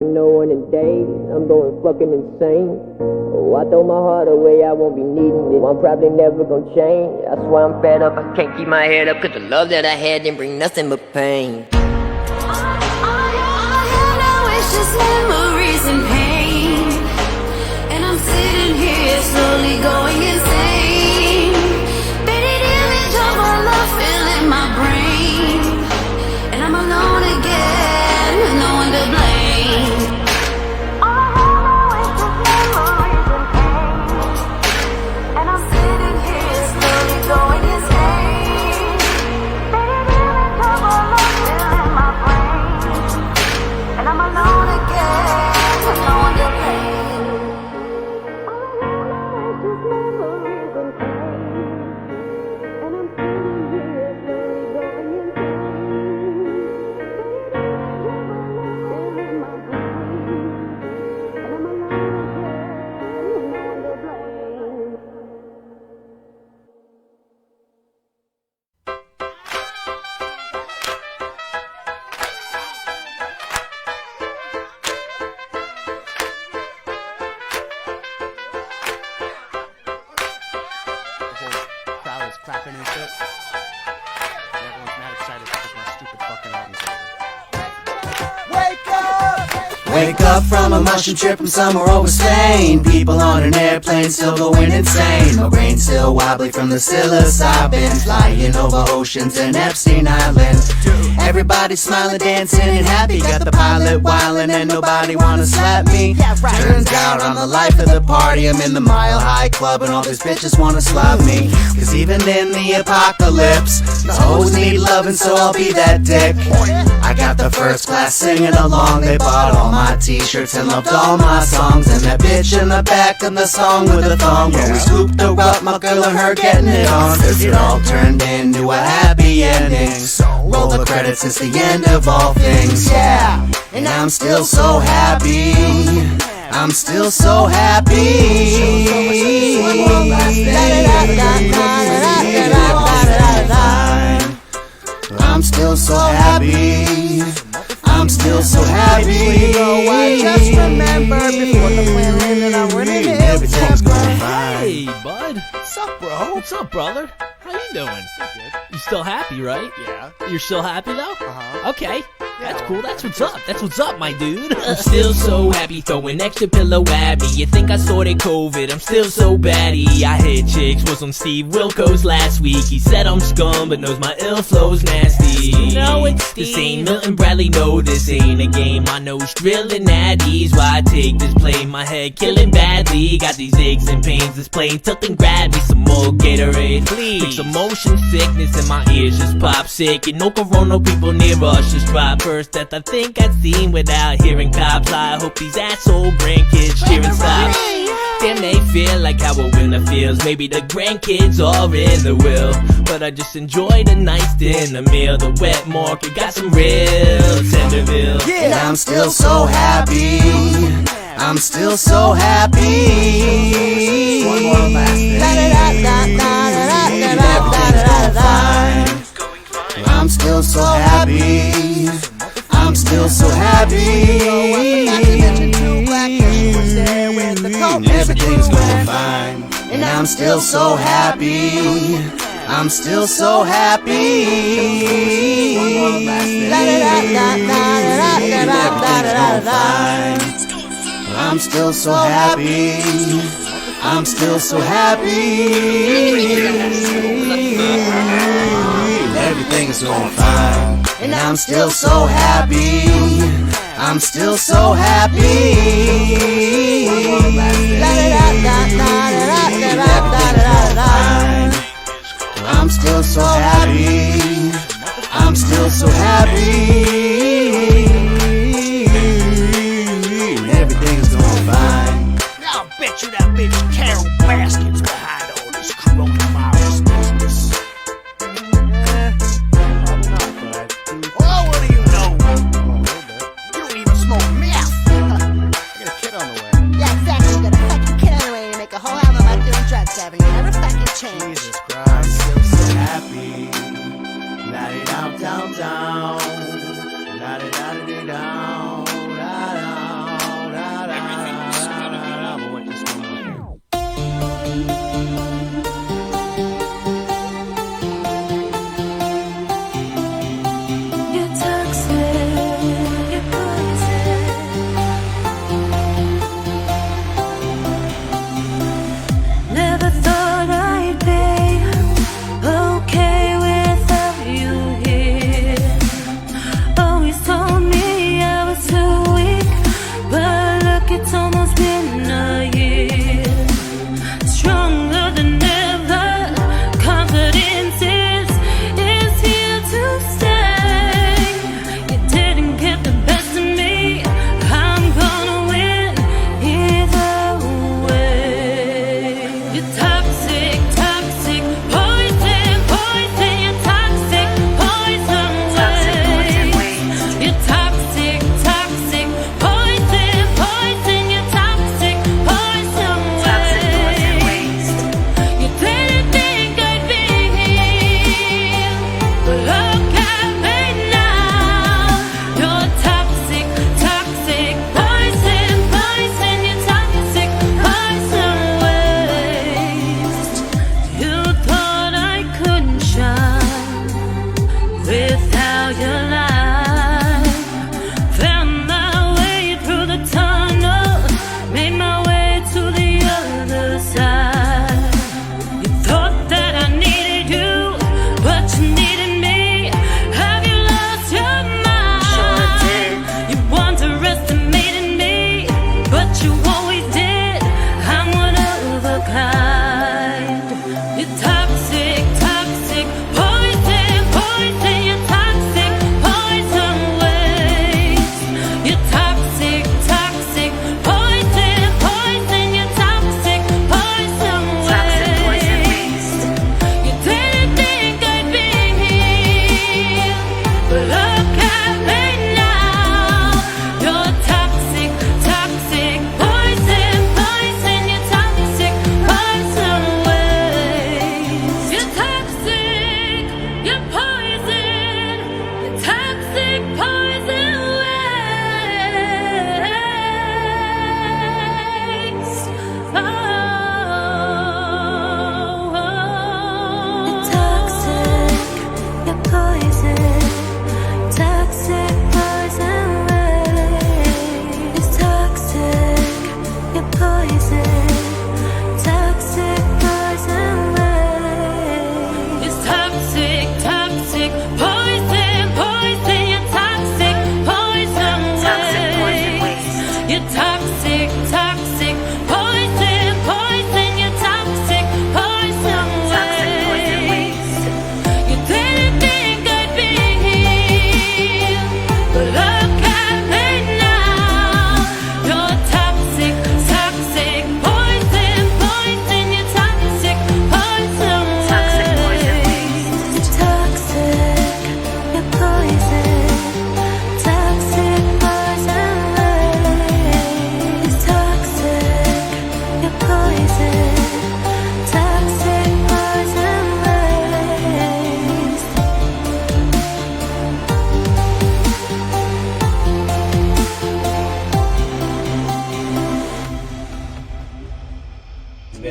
Knowing in days, I'm going fucking insane. Oh, I throw my heart away, I won't be needing it. I'm probably never gonna change. That's why I'm fed up, I can't keep my head up. Cause the love that I had didn't bring nothing but pain. All you know is just memories and pain. And I'm sitting here slowly going insane. Faded image of our love filling my brain. And I'm alone again with no one to blame. Clapping and shit. And everyone's mad excited because my stupid fucking album's over. Wake up! Wake up from a mushroom trip from somewhere over Spain. People on an airplane still going insane. My brain's still wobbly from the psilocybin. Flying over oceans and Epstein Island. Everybody's smiling, dancing and happy. Got the pilot wildin' and nobody wanna slap me. Turns out I'm the life of the party. I'm in the Mile High Club and all these bitches wanna slap me. Cause even in the apocalypse, these hoes need loving, so I'll be that dick. I got the first class singing along. They bought all my t-shirts and loved all my songs. And that bitch in the back of the song with a thong, where we scooped her up, my girl and her getting it on. It all turned into a happy ending. Roll the credits, it's the end of all things, yeah. And I'm still so happy. I'm still so happy. I'm still so happy. I'm still so happy. Just remember before the wind landed on where it is. Everything's going fine. Hey, bud. What's up, bro? What's up, brother? How you doing? Good. You still happy, right? Yeah. You're still happy, though? Uh-huh. Okay. That's cool. That's what's up. That's what's up, my dude. I'm still so happy, throwing extra pillow at me. You think I sorted COVID? I'm still so batty. I hit chicks, was on Steve Wilkos last week. He said I'm scum, but knows my ill flow's nasty. No, it's Steve. This ain't Milton Bradley, no, this ain't a game. My nose drilling at ease. Why I take this plane, my head killing badly. Got these aches and pains, this plane tilting, grab me some more Gatorade, please. Fix some motion sickness and my ears just pop sick. And no corona people near us just drop. First death I think I've seen without hearing cops. I hope these asshole grandkids cheering stop. Damn, they feel like how a winner feels. Maybe the grandkids are in the will, but I just enjoy the nice dinner meal. The wet market got some real Tenderville. And I'm still so happy. I'm still so happy. One more last thing. I'm still so happy. I'm still so happy. Everything's going fine. And I'm still so happy. I'm still so happy. I'm still so happy. I'm still so happy. Everything's going fine. And I'm still so happy. I'm still so happy. I'm still so happy. I'm still so happy. Everything's going fine. I'll bet you that bitch Carol Baskin's behind all this coronavirus business. Probably not, but Well, what do you know? You don't even smoke meth. I got a kid on the way. Yeah, exactly. You got a fucking kid anyway. You make a whole album about doing drugs, haven't you? Never fucking change. Jesus I'm Christ. still so happy. La-di-dum-dum-dum.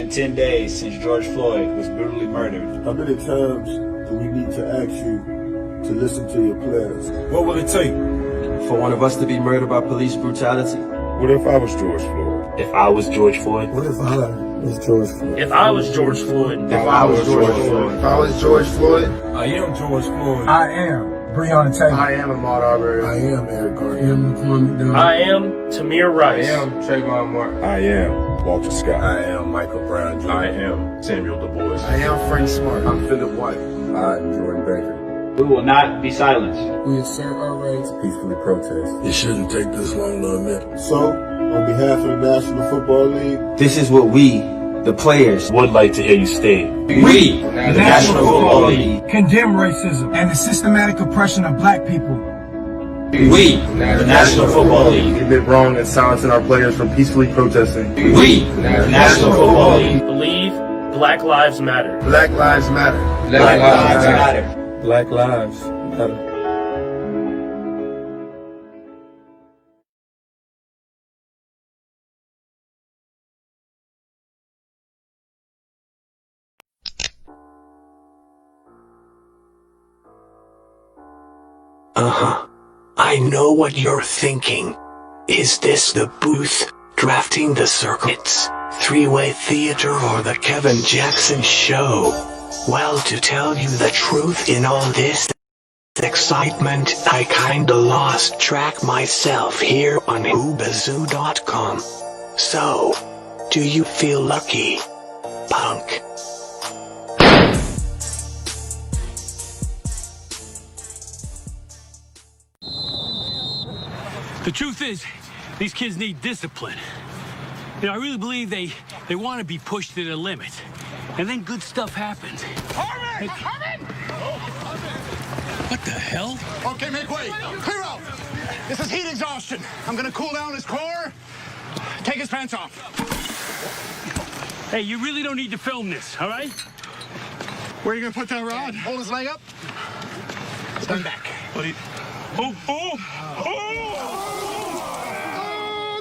been 10 days since George Floyd was brutally murdered. How many times do we need to ask you to listen to your players? What will it take for one of us to be murdered by police brutality? What if I was George Floyd? If I was George Floyd. What if I was George Floyd? If I was George Floyd. If I was George Floyd. If I was George Floyd. I am George Floyd. I am Breonna Taylor. I am Ahmaud Arbery. I am Eric Garner. I am Kwame Dunn. I am Tamir Rice. I am Trayvon Martin. I am Walter Scott. I am Michael Brown Jr. I am Samuel Du Bois. I am Frank Smart. I'm Philip White. I am Jordan Baker. We will not be silenced. We assert our rights. Peacefully protest. It shouldn't take this long to admit. So, on behalf of the National Football League, This is what we, the players, Would like to hear you state. we, the National Football League, condemn racism and the systematic oppression of black people. we, the National Football League, admit wrong and silencing our players from peacefully protesting. we, the National Football League, Believe Black Lives Matter. Black Lives Matter. Black Lives Matter. Black Lives Matter. I know what you're thinking. Is this the booth, drafting the circuits, three-way theater, or the Kevin Jackson show? Well, to tell you the truth, in all this excitement, I kinda lost track myself here on hoobazoo.com. So, do you feel lucky, punk? The truth is, these kids need discipline. You know, I really believe they want to be pushed to the limit. And then good stuff happens. Harmon! Harmon! What the hell? Okay, make way. Clear out. This is heat exhaustion. I'm gonna cool down his core. Take his pants off. Hey, you really don't need to film this, all right? Where are you gonna put that rod? Hold his leg up. Stand back. Oh,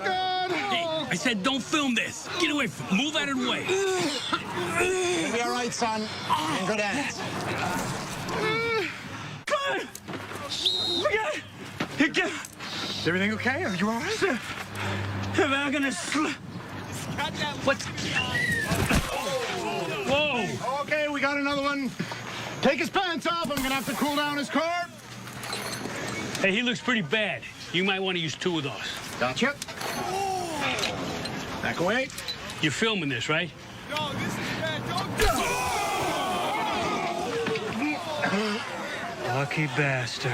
God. Hey, I said don't film this. Get away from it. Move out of the way. You'll be all right, son. In good hands. Come on. Get. Is everything okay? Are you all right? Am I gonna What? Whoa. Okay, we got another one. Take his pants off. I'm gonna have to cool down his core. Hey, he looks pretty bad. You might want to use two of those. Gotcha. Back away. You're filming this, right? No, this is bad. Don't. Lucky bastard.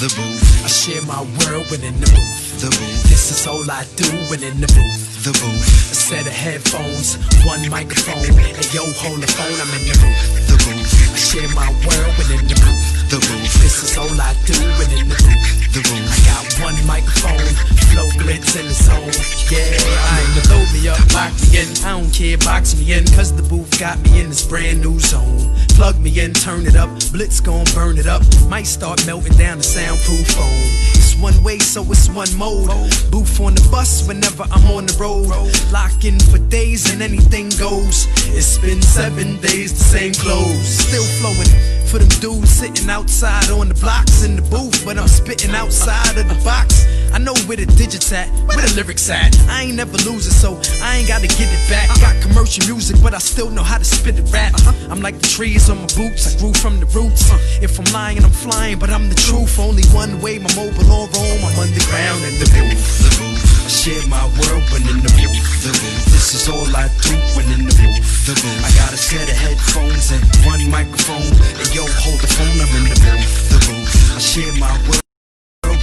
The booth. I share my world within the booth. The booth. This is all I do within the booth. The booth. A set of headphones, one microphone. And yo, hold the phone, I'm in the booth. The booth. I share my world within the booth. The booth. This is all I do within the booth. The booth. I got one microphone, flow glitz in the zone. Yeah, I ain't load me up, lock me in. I don't care, box me in, cause the booth got me in this brand new zone. Plug me in, turn it up, blitz gon' burn it up. Might start melting down the soundproof phone. It's one way, so it's one mode. Booth on the bus whenever I'm on the road. Lock in for days and anything goes. It's been 7 days, the same clothes. Still flowing for them dudes sitting outside on the blocks in the booth, but I'm spitting outside of the box. I know where the digits at, where the lyrics at. I ain't never losing, so I ain't gotta get it back. Got commercial music, but I still know how to spit it rap. I'm like the trees on my boots, I grew from the roots. If I'm lying, I'm flying, but I'm the truth. Only one way, my mobile on Rome. I'm underground in the booth. The booth. I share my world when in the booth. The booth. This is all I do when in the booth. The booth. I got a set of headphones and one microphone. And yo, hold the phone, I'm in the booth. The booth. I share my world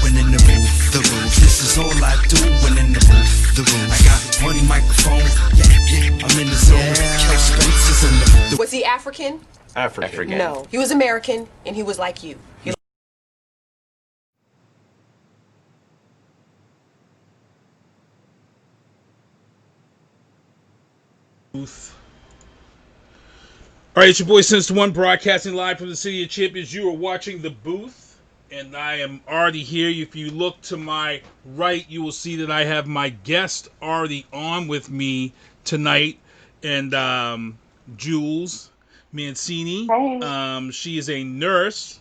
when in the booth. The booth. This is all I do when in the booth. The booth. I got one microphone. Yeah, I'm in the zone. Kel Spencer's in the booth. Was he African? African. No. He was American, and he was like you. All right, it's your boy Since the One, broadcasting live from the City of Champions. You are watching The Booth, and I am already here. If you look to my right, you will see that I have my guest already on with me tonight, and Julz Mancini. Hey. She is a nurse,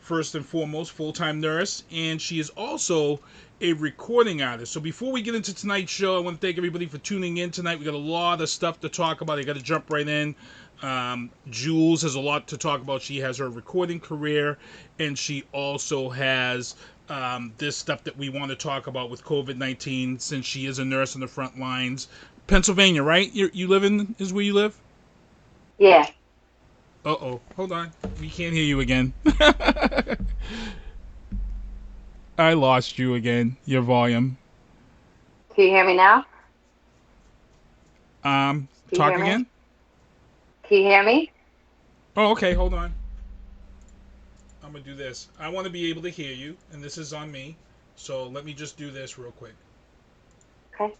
first and foremost, full-time nurse, and she is also a recording artist. So before we get into tonight's show, I want to thank everybody for tuning in tonight. We got a lot of stuff to talk about. I got to jump right in. Julz has a lot to talk about. She has her recording career, and she also has this stuff that we want to talk about with COVID-19, since she is a nurse on the front lines. Pennsylvania, right? You live in, is where you live? Yeah. Uh-oh. Hold on. We can't hear you again. I lost you again. Your volume. Can you hear me now? Talk again? Can you hear me? Oh, okay. Hold on. I'm going to do this. I want to be able to hear you, and this is on me. So let me just do this real quick. Okay.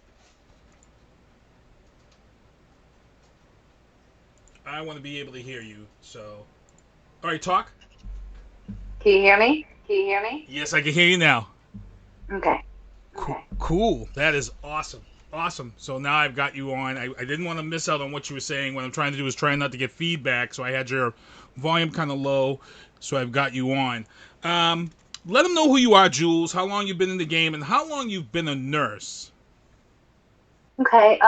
I want to be able to hear you. So, all right, talk. Can you hear me? Can you hear me? Yes, I can hear you now. Okay. Cool. That is awesome. Awesome. So now I've got you on. I didn't want to miss out on what you were saying. What I'm trying to do is try not to get feedback, so I had your volume kind of low, so I've got you on. Let them know who you are, Julz, how long you've been in the game, and how long you've been a nurse. Okay.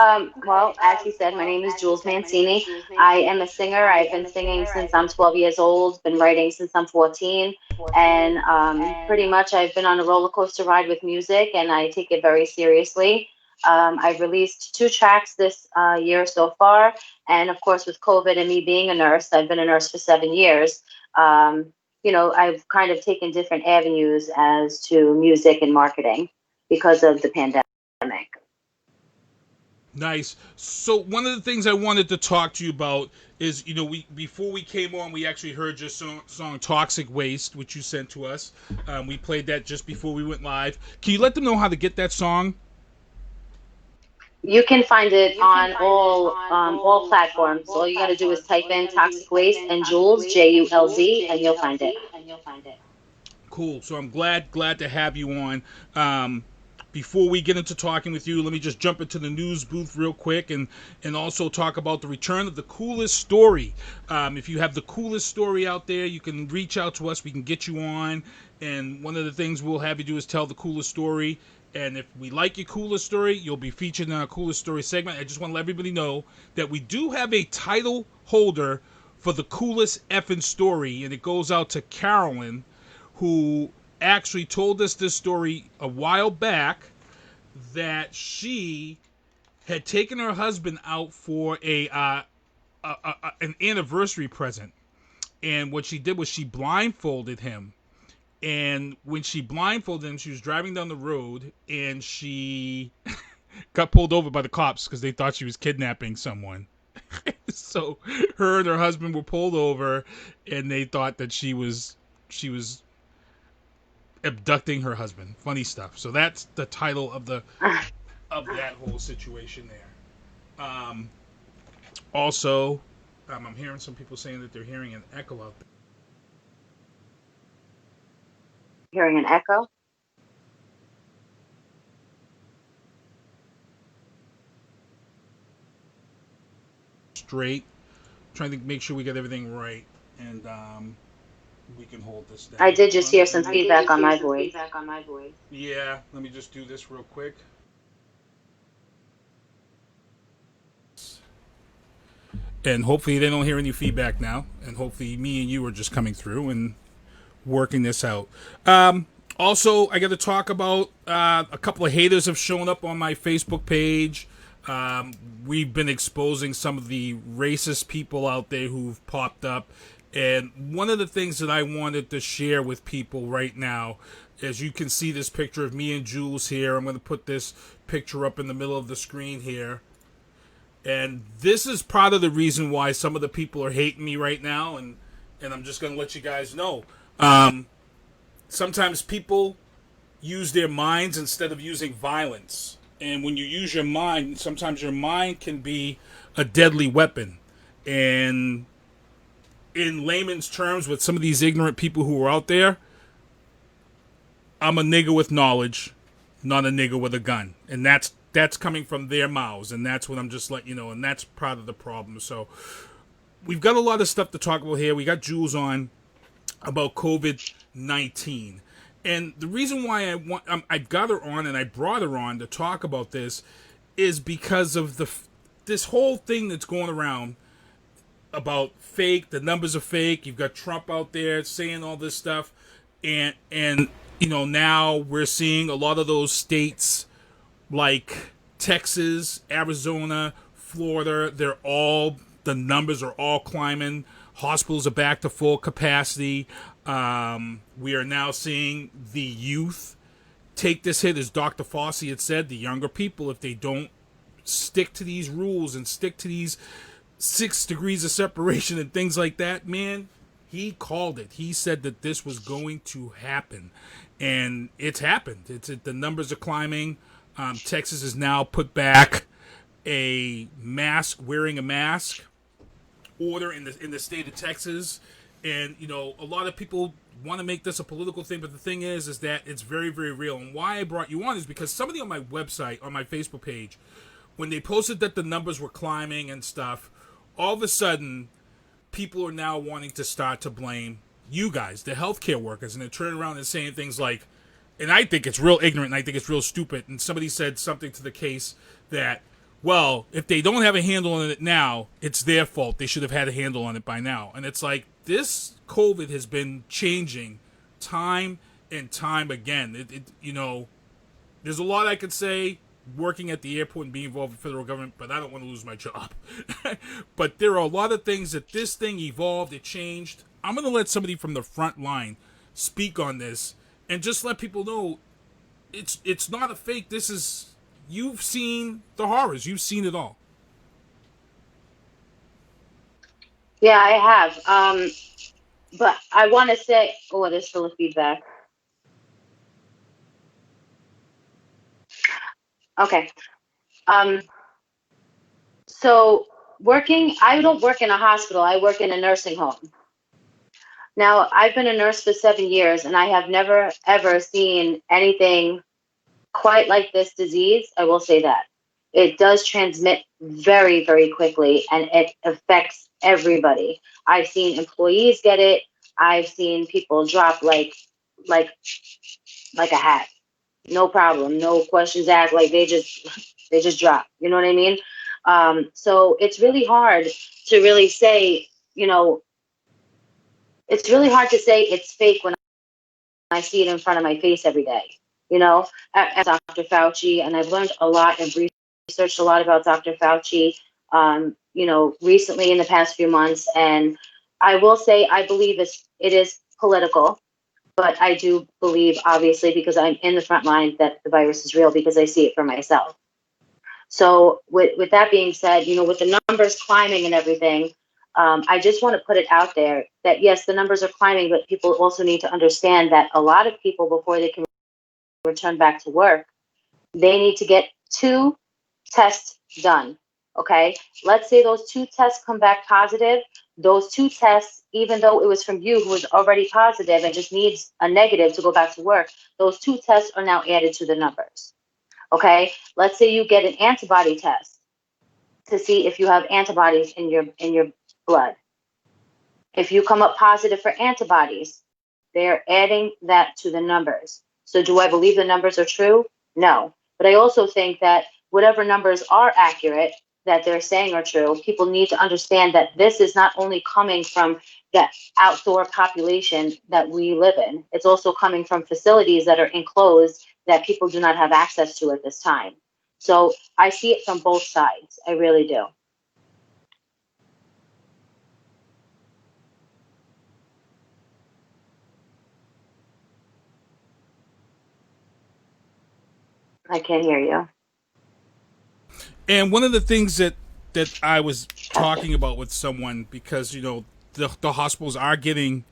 Well, as you said, my name is Julz Mancini. I am a singer. I've been singing since I'm 12 years old, been writing since I'm 14, and pretty much I've been on a roller coaster ride with music, and I take it very seriously. I've released 2 tracks this year so far, and of course with COVID and me being a nurse, I've been a nurse for 7 years. I've kind of taken different avenues as to music and marketing because of the pandemic. Nice. So one of the things I wanted to talk to you about is, before we came on, we actually heard your song Toxic Waste, which you sent to us. We played that just before we went live. Can you let them know how to get that song? You can find it on all platforms. All you got to do is type in Toxic Waste and Julz, Julz, and you'll find it. Cool. So I'm glad to have you on. Before we get into talking with you, let me just jump into the news booth real quick and also talk about the return of the coolest story. If you have the coolest story out there, you can reach out to us. We can get you on. And one of the things we'll have you do is tell the coolest story. And if we like your coolest story, you'll be featured in our coolest story segment. I just want to let everybody know that we do have a title holder for the coolest effing story, and it goes out to Carolyn, who actually told us this story a while back, that she had taken her husband out for an anniversary present, and what she did was she blindfolded him. And when she blindfolded him, she was driving down the road, and she got pulled over by the cops because they thought she was kidnapping someone. So her and her husband were pulled over, and they thought that she was abducting her husband. Funny stuff. So that's the title of that whole situation there. Also, I'm hearing some people saying that they're hearing an echo out there. Hearing an echo? Straight. Trying to make sure we get everything right, and we can hold this down. I did just hear some feedback on my voice. Yeah, let me just do this real quick. And hopefully they don't hear any feedback now, and hopefully me and you are just coming through and working this out. Also, I got to talk about a couple of haters have shown up on my Facebook page. We've been exposing some of the racist people out there who've popped up. And one of the things that I wanted to share with people right now, as you can see this picture of me and Julz here. I'm going to put this picture up in the middle of the screen here. And this is part of the reason why some of the people are hating me right now. And I'm just going to let you guys know. Sometimes people use their minds instead of using violence. And when you use your mind, sometimes your mind can be a deadly weapon. And in layman's terms with some of these ignorant people who are out there, I'm a nigger with knowledge, not a nigger with a gun. And that's coming from their mouths, and that's what I'm just letting you know, and that's part of the problem. So we've got a lot of stuff to talk about here. We got Julz on about COVID-19. And the reason why I got her on and I brought her on to talk about this is because of this whole thing that's going around about fake, the numbers are fake. You've got Trump out there saying all this stuff, and you know, now we're seeing a lot of those states like Texas, Arizona, Florida, the numbers are all climbing. Hospitals are back to full capacity. We are now seeing the youth take this hit, as Dr. Fauci had said, the younger people, if they don't stick to these rules and stick to these 6 degrees of separation and things like that, man, he called it. He said that this was going to happen, and it's happened. The numbers are climbing. Texas has now put back wearing a mask order in the state of Texas, and you know, a lot of people want to make this a political thing, but the thing is that it's very, very real. And why I brought you on is because somebody on my website, on my Facebook page, when they posted that the numbers were climbing and stuff, all of a sudden, people are now wanting to start to blame you guys, the healthcare workers, and they're turning around and saying things like, and I think it's real ignorant, and I think it's real stupid, and somebody said something to the case that, well, if they don't have a handle on it now, it's their fault. They should have had a handle on it by now. And it's like, this COVID has been changing time and time again. You know, there's a lot I could say working at the airport and being involved with the federal government, but I don't want to lose my job. But there are a lot of things that this thing evolved, it changed. I'm going to let somebody from the front line speak on this and just let people know it's not a fake. This is, you've seen the horrors. You've seen it all. Yeah, I have. But I want to say, oh, there's still a feedback. Okay. So I don't work in a hospital. I work in a nursing home. Now, I've been a nurse for 7 years, and I have never, ever seen anything quite like this disease. I will say that. It does transmit very, very quickly, and it affects everybody. I've seen employees get it. I've seen people drop like a hat. No problem, no questions asked. Like they just drop. You know what I mean? So it's really hard to really say, you know, it's really hard to say it's fake when I see it in front of my face every day. You know, as Dr. Fauci, and I've learned a lot and researched a lot about Dr. Fauci, you know, recently in the past few months. And I will say, I believe it is political, but I do believe, obviously, because I'm in the front line, that the virus is real because I see it for myself. So with that being said, you know, with the numbers climbing and everything, I just want to put it out there that, yes, the numbers are climbing, but people also need to understand that a lot of people, before they can return back to work, they need to get 2 tests done. Okay, let's say those 2 tests come back positive. Those 2 tests, even though it was from you who was already positive and just needs a negative to go back to work, those 2 tests are now added to the numbers. Okay, let's say you get an antibody test to see if you have antibodies in your blood. If you come up positive for antibodies, they're adding that to the numbers. So do I believe the numbers are true? No. But I also think that whatever numbers are accurate, that they're saying are true, people need to understand that this is not only coming from the outdoor population that we live in, it's also coming from facilities that are enclosed that people do not have access to at this time. So I see it from both sides. I really do. I can't hear you. And one of the things that I was talking about with someone, because, you know, the hospitals are getting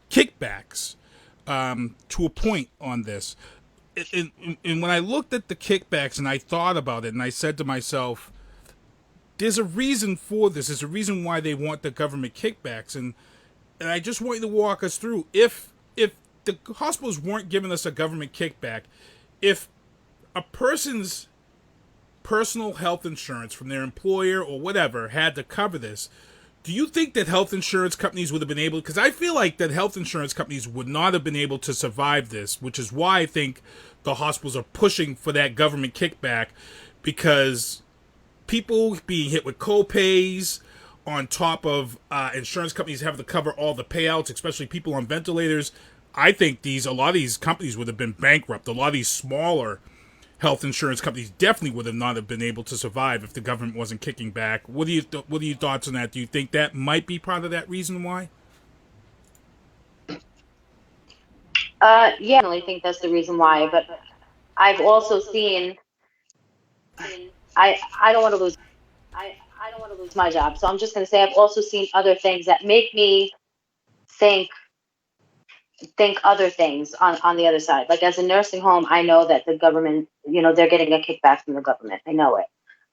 kickbacks to a point on this. And when I looked at the kickbacks and I thought about it, and I said to myself, there's a reason for this. There's a reason why they want the government kickbacks. And and I just want you to walk us through, if the hospitals weren't giving us a government kickback, if a person's personal health insurance from their employer or whatever had to cover this, do you think that health insurance companies would have been able, because I feel like that health insurance companies would not have been able to survive this, which is why I think the hospitals are pushing for that government kickback, because people being hit with co-pays on top of insurance companies having to cover all the payouts, especially people on ventilators. I think a lot of these companies would have been bankrupt. A lot of these smaller health insurance companies definitely would have not have been able to survive if the government wasn't kicking back. What are your thoughts on that? Do you think that might be part of that reason why? Yeah, I definitely think that's the reason why. But I've also seen. I don't want to lose. I don't want to lose my job, so I'm just going to say I've also seen other things that make me think other things on the other side. Like as a nursing home, I know that the government, they're getting a kickback from the government. I know it.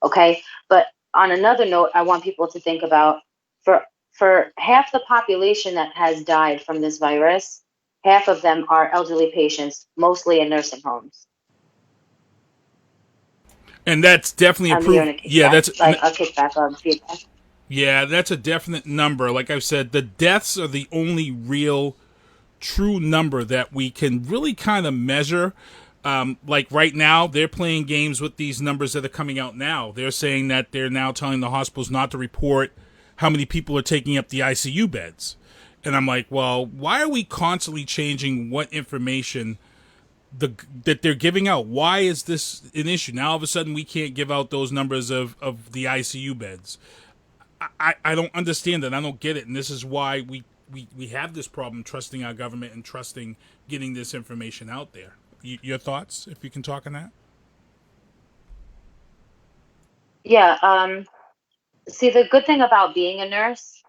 Okay. But on another note, I want people to think about for half the population that has died from this virus, half of them are elderly patients, mostly in nursing homes. And that's definitely approved. Yeah, that's like a kickback of feedback. Yeah, that's a definite number. Like I've said, the deaths are the only real true number that we can really kind of measure. Like right now, they're playing games with these numbers that are coming out now. They're saying that they're now telling the hospitals not to report how many people are taking up the ICU beds. And I'm like, well, why are we constantly changing what information that they're giving out? Why is this an issue? Now all of a sudden we can't give out those numbers of the ICU beds. I don't understand that. I don't get it. And this is why we have this problem trusting our government and trusting getting this information out there. Your thoughts, if you can talk on that? Yeah. See, the good thing about being a nurse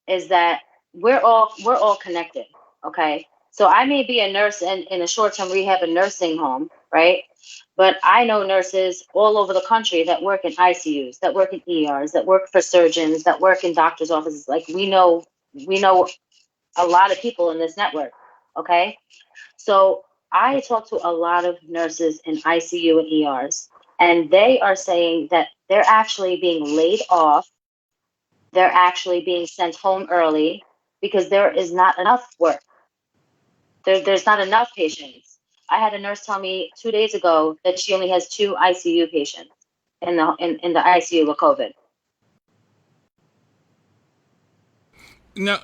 is that we're all connected. Okay. So I may be a nurse in a short-term rehab and nursing home, right? But I know nurses all over the country that work in ICUs, that work in ERs, that work for surgeons, that work in doctors' offices. Like we know a lot of people in this network, okay? So I talk to a lot of nurses in ICU and ERs, and they are saying that they're actually being laid off. They're actually being sent home early because there is not enough work. There's not enough patients. I had a nurse tell me 2 days ago that she only has 2 ICU patients in the ICU with COVID. Now,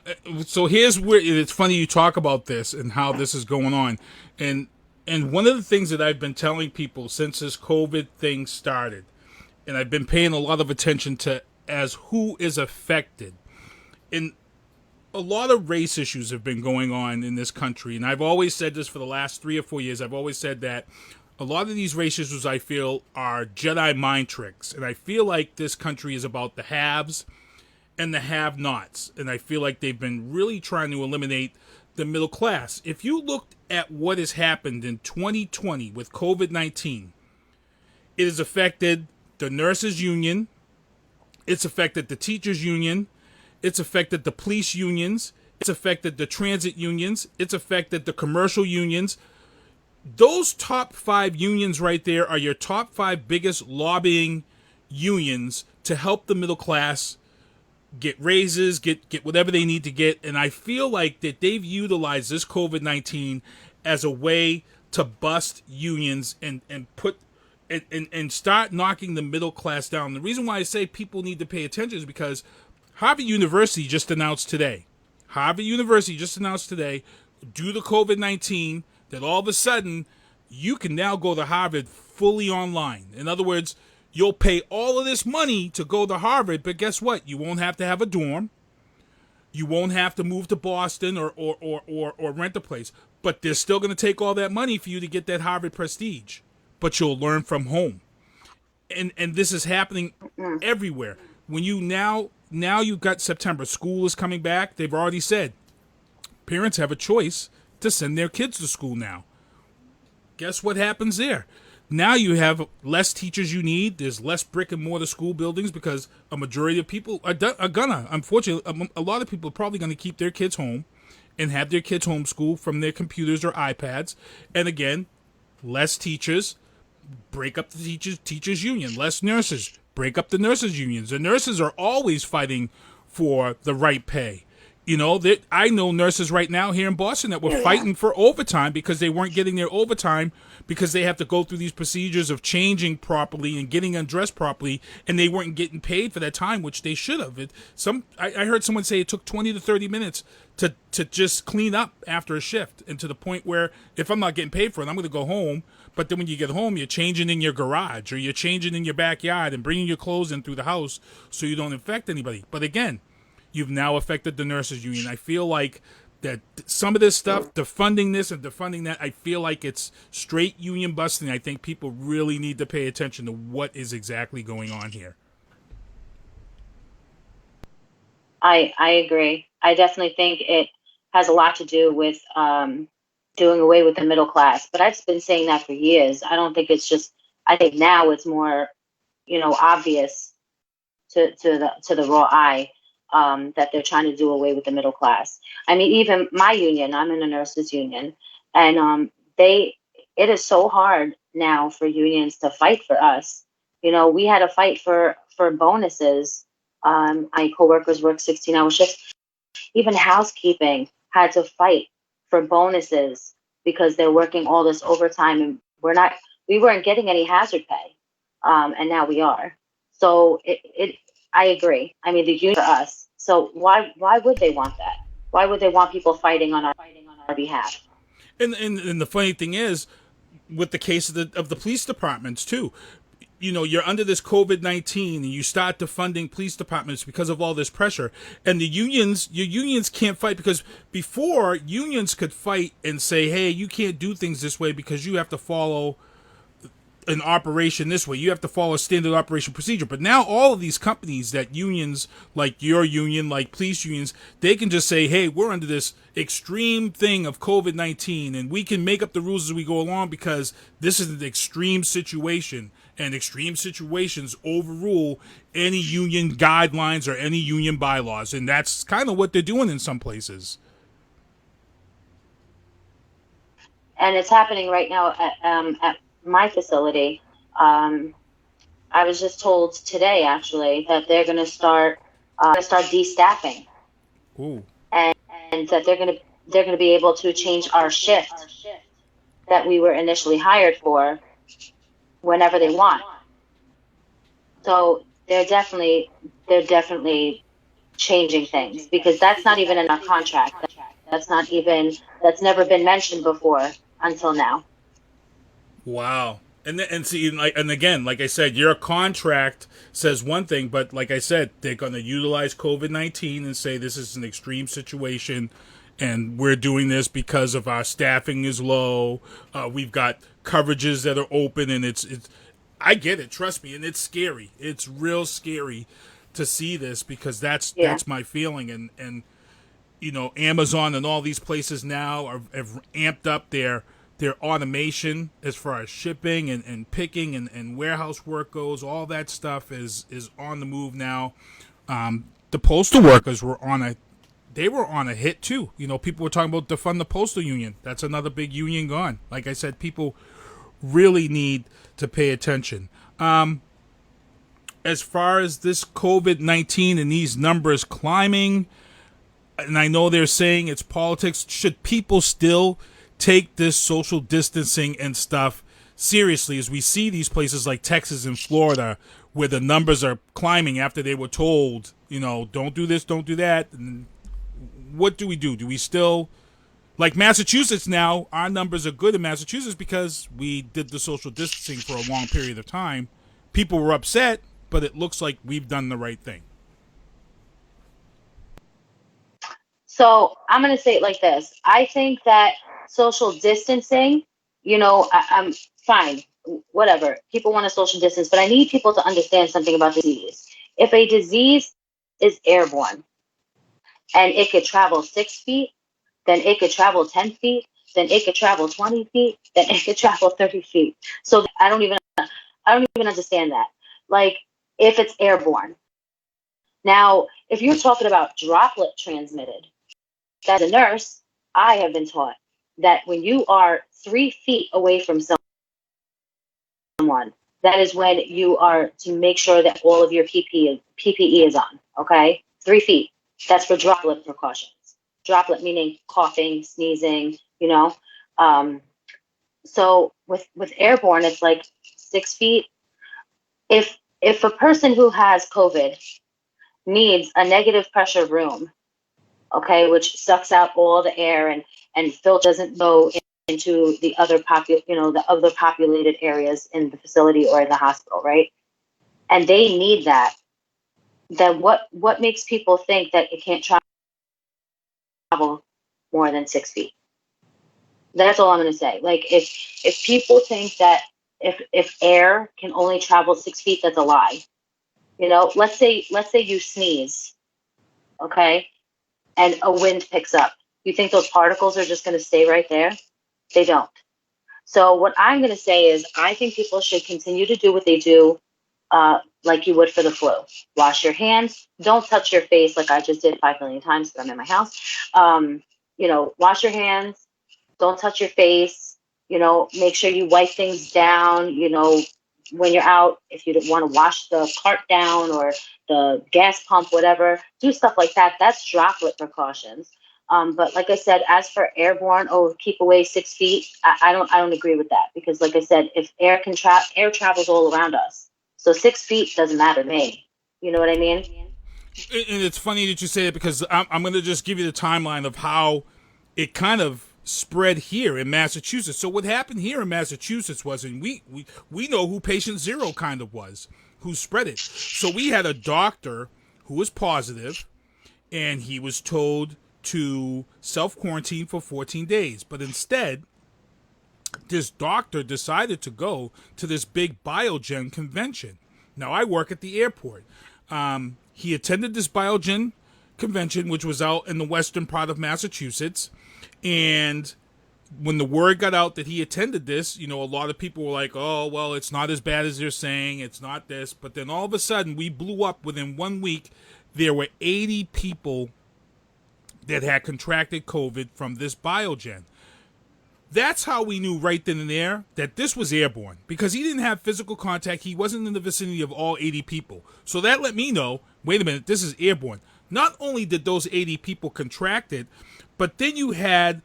so here's where it's funny you talk about this and how this is going on. And one of the things that I've been telling people since this COVID thing started, and I've been paying a lot of attention to as who is affected. And a lot of race issues have been going on in this country. And I've always said this for the last 3 or 4 years. I've always said that a lot of these race issues, I feel, are Jedi mind tricks. And I feel like this country is about the haves and the have-nots. And I feel like they've been really trying to eliminate the middle class. If you looked at what has happened in 2020 with COVID-19, it has affected the nurses union. It's affected the teachers union. It's affected the police unions. It's affected the transit unions. It's affected the commercial unions. Those top 5 unions right there are your top 5 biggest lobbying unions to help the middle class get raises, get whatever they need to get. And I feel like that they've utilized this COVID-19 as a way to bust unions and put and start knocking the middle class down. The reason why I say people need to pay attention is because Harvard University just announced today, due to COVID-19, that all of a sudden you can now go to Harvard fully online. In other words, you'll pay all of this money to go to Harvard, but guess what? You won't have to have a dorm. You won't have to move to Boston or rent a place. But they're still going to take all that money for you to get that Harvard prestige. But you'll learn from home. And this is happening everywhere. When you now you've got September, school is coming back. They've already said parents have a choice to send their kids to school now. Guess what happens there? now you have less teachers you need. There's less brick and mortar school buildings because a majority of people are gonna, unfortunately, a lot of people are probably going to keep their kids home and have their kids homeschool from their computers or iPads. And again, less teachers, break up the teachers union. Less nurses, break up the nurses unions. The nurses are always fighting for the right pay. You know, I know nurses right now here in Boston that were fighting for overtime because they weren't getting their overtime because they have to go through these procedures of changing properly and getting undressed properly, and they weren't getting paid for that time, which they should have. I heard someone say it took 20 to 30 minutes to just clean up after a shift, and to the point where if I'm not getting paid for it, I'm going to go home. But then when you get home, you're changing in your garage or you're changing in your backyard and bringing your clothes in through the house so you don't infect anybody. But again, you've now affected the nurses union. I feel like that some of this stuff, defunding this and defunding that, I feel like it's straight union busting. I think people really need to pay attention to what is exactly going on here. I agree. I definitely think it has a lot to do with doing away with the middle class. But I've been saying that for years. I don't think it's just, I think now it's more, obvious to the raw eye. That they're trying to do away with the middle class. I mean, even my union, I'm in a nurses union, and it is so hard now for unions to fight for us. We had to fight for bonuses. My coworkers work 16-hour shifts. Even housekeeping had to fight for bonuses because they're working all this overtime, and we weren't getting any hazard pay, and now we are. So I agree. I mean, the union for us. So why would they want that? Why would they want people fighting on our behalf? And the funny thing is, with the case of the police departments too, you're under this COVID-19 and you start defunding police departments because of all this pressure. And your unions can't fight, because before unions could fight and say, hey, you can't do things this way because you have to follow an operation this way. You have to follow a standard operation procedure. But now all of these companies that unions, like your union, like police unions, they can just say, hey, we're under this extreme thing of COVID-19 and we can make up the rules as we go along because this is an extreme situation, and extreme situations overrule any union guidelines or any union bylaws. And that's kind of what they're doing in some places. And it's happening right now at my facility. I was just told today, actually, that they're going to start de-staffing. Ooh. And that they're going to be able to change our shift that we were initially hired for whenever they want. So they're definitely changing things, because that's not even in our contract. That's never been mentioned before until now. Wow. And see, and again, like I said, your contract says one thing, but like I said, they're going to utilize COVID-19 and say this is an extreme situation, and we're doing this because of our staffing is low. We've got coverages that are open, and it's. I get it, trust me, and it's scary. It's real scary to see this, because that's my feeling, and Amazon and all these places now have amped up their automation as far as shipping and picking and warehouse work goes. All that stuff is on the move now. The postal workers were on a hit too. People were talking about defund the postal union. That's another big union gone. Like I said, people really need to pay attention. As far as this COVID-19 and these numbers climbing, and I know they're saying it's politics, should people still take this social distancing and stuff seriously, as we see these places like Texas and Florida where the numbers are climbing after they were told, don't do this, don't do that? And what do we do? Do we still, like Massachusetts now, our numbers are good in Massachusetts because we did the social distancing for a long period of time. People were upset, but it looks like we've done the right thing. So I'm going to say it like this. I think that social distancing, I'm fine, whatever. People want to social distance, but I need people to understand something about disease. If a disease is airborne and it could travel 6 feet, then it could travel 10 feet, then it could travel 20 feet, then it could travel 30 feet. So I don't even understand that. Like, if it's airborne. Now, if you're talking about droplet transmitted, as a nurse, I have been taught that when you are 3 feet away from someone, that is when you are to make sure that all of your PPE is on, okay? 3 feet. That's for droplet precautions. Droplet meaning coughing, sneezing, you know? So with airborne, it's like 6 feet. If a person who has COVID needs a negative pressure room, okay, which sucks out all the air and filter doesn't go into the other the other populated areas in the facility or in the hospital, right? And they need that. Then what makes people think that it can't travel more than 6 feet? That's all I'm going to say. Like, if people think that if air can only travel 6 feet, that's a lie. You know, let's say you sneeze, okay, and a wind picks up. You think those particles are just going to stay right there? They don't. So what I'm going to say is, I think people should continue to do what they do, like you would for the flu. Wash your hands. Don't touch your face like I just did 5 million times because I'm in my house. You know, wash your hands. Don't touch your face. You know, make sure you wipe things down. You know, when you're out, if you don't want to wash the cart down or the gas pump, whatever, do stuff like that. That's droplet precautions. But like I said, as for airborne, keep away 6 feet. I don't agree with that, because like I said, if air travels all around us, so 6 feet doesn't matter to me. You know what I mean? And it's funny that you say it, because I'm going to just give you the timeline of how it kind of spread here in Massachusetts. So what happened here in Massachusetts was, and we know who patient zero kind of was, who spread it. So we had a doctor who was positive, and he was told to self-quarantine for 14 days. But instead, this doctor decided to go to this big Biogen convention. Now, I work at the airport. He attended this Biogen convention, which was out in the western part of Massachusetts. And when the word got out that he attended this, you know, a lot of people were like, oh, well, it's not as bad as they're saying. It's not this. But then all of a sudden, we blew up. Within 1 week, there were 80 people that had contracted COVID from this Biogen. That's how we knew right then and there that this was airborne, because he didn't have physical contact. He wasn't in the vicinity of all 80 people. So that let me know, wait a minute, this is airborne. Not only did those 80 people contract it, but then you had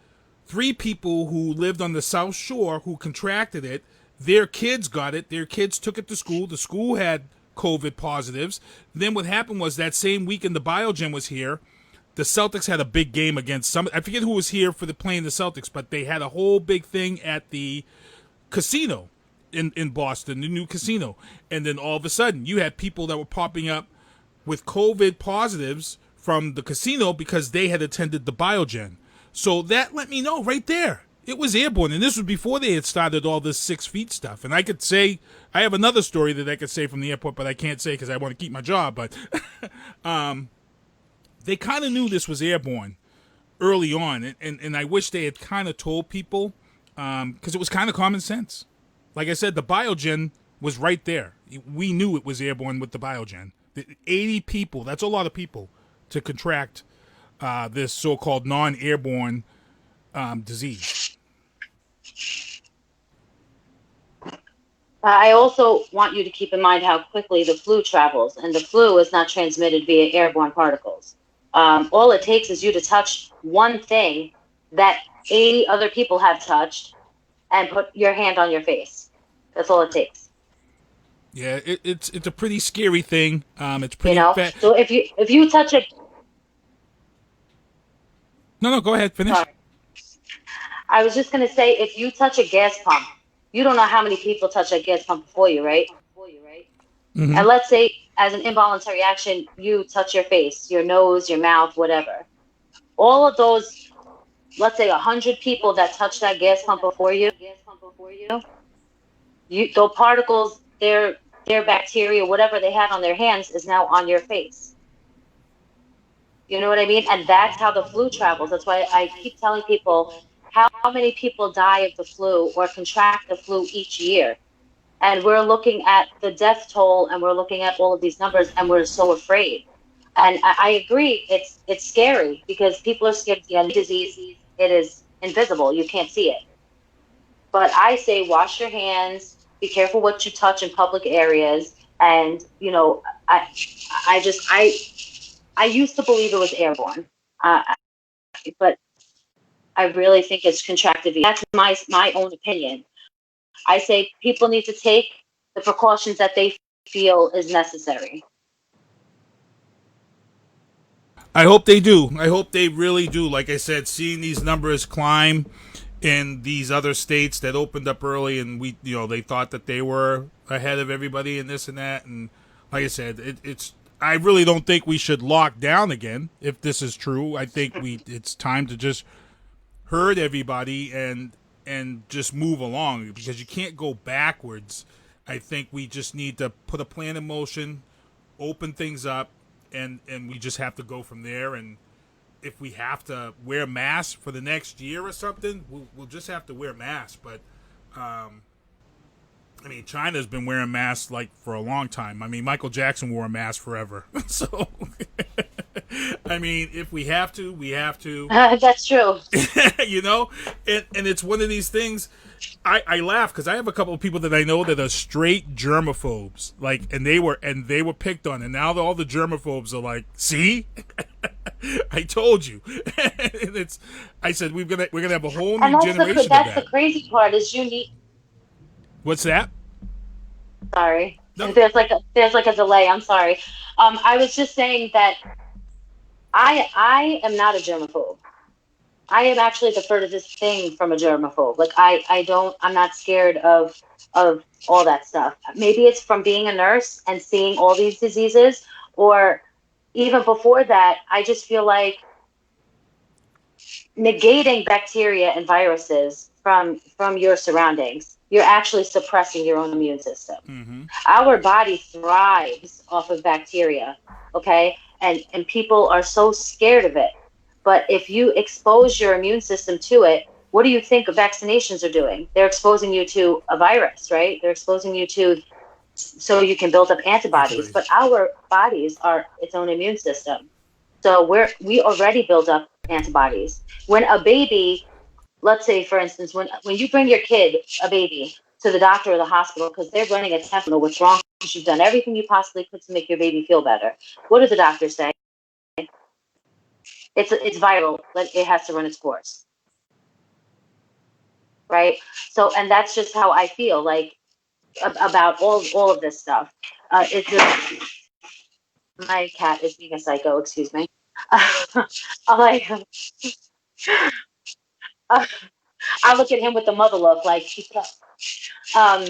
3 people who lived on the South Shore who contracted it. Their kids got it. Their kids took it to school. The school had COVID positives. Then what happened was, that same weekend the Biogen was here, the Celtics had a big game against I forget who was here for playing the Celtics, but they had a whole big thing at the casino in Boston, the new casino. And then all of a sudden, you had people that were popping up with COVID positives from the casino because they had attended the Biogen. So that let me know right there. It was airborne, and this was before they had started all this 6 feet stuff. And I could say, I have another story that I could say from the airport, but I can't say because I want to keep my job. But they kind of knew this was airborne early on, and I wish they had kind of told people, because it was kind of common sense. Like I said, the Biogen was right there. We knew it was airborne with the Biogen. 80 people, that's a lot of people to contract this so-called non-airborne disease. I also want you to keep in mind how quickly the flu travels, and the flu is not transmitted via airborne particles. All it takes is you to touch one thing that 80 other people have touched and put your hand on your face. That's all it takes. Yeah, it's a pretty scary thing. It's pretty So if you touch a... No, go ahead, finish. Sorry. I was just going to say, if you touch a gas pump, you don't know how many people touch that gas pump before you, right? Mm-hmm. And let's say, as an involuntary action, you touch your face, your nose, your mouth, whatever. All of those, let's say 100 people that touch that gas pump before you, those particles, their bacteria, whatever they had on their hands, is now on your face. You know what I mean? And that's how the flu travels. That's why I keep telling people, how many people die of the flu or contract the flu each year? And we're looking at the death toll, and we're looking at all of these numbers, and we're so afraid. And I agree, it's scary because people are scared of the disease. It is invisible; you can't see it. But I say, wash your hands. Be careful what you touch in public areas. And you know, I used to believe it was airborne, but I really think it's contracted. That's my own opinion. I say people need to take the precautions that they feel is necessary. I hope they do. I hope they really do. Like I said, seeing these numbers climb in these other states that opened up early, and they thought that they were ahead of everybody and this and that. And like I said, I really don't think we should lock down again if this is true. I think it's time to just herd everybody and just move along, because you can't go backwards. I think we just need to put a plan in motion, open things up, and we just have to go from there. And if we have to wear masks for the next year or something, we'll just have to wear masks. But I mean, China's been wearing masks like for a long time. I mean, Michael Jackson wore a mask forever. So I mean, if we have to, we have to. That's true. You know, and it's one of these things. I laugh because I have a couple of people that I know that are straight germaphobes, like, and they were picked on, and now all the germaphobes are like, see, I told you. And I said we're gonna have a whole new generation of that. That's the crazy part is you need. What's that? Sorry, no. There's like a delay. I'm sorry. I was just saying that I am not a germaphobe. I am actually the furthest thing from a germaphobe. Like I'm not scared of all that stuff. Maybe it's from being a nurse and seeing all these diseases, or even before that, I just feel like negating bacteria and viruses from your surroundings, you're actually suppressing your own immune system. Mm-hmm. Our body thrives off of bacteria, okay? And people are so scared of it. But if you expose your immune system to it, what do you think vaccinations are doing? They're exposing you to a virus, right? They're exposing you to, so you can build up antibodies. But our bodies are its own immune system. So we already build up antibodies. When a baby, let's say, for instance, when you bring your kid, a baby, to the doctor or the hospital because they're running a test, know what's wrong, because you've done everything you possibly could to make your baby feel better. What do the doctors say? It's viral, like it has to run its course, right? So, and that's just how I feel like about all of this stuff. It's just, my cat is being a psycho. Excuse me. I'm like, I look at him with the mother look, like keep it up.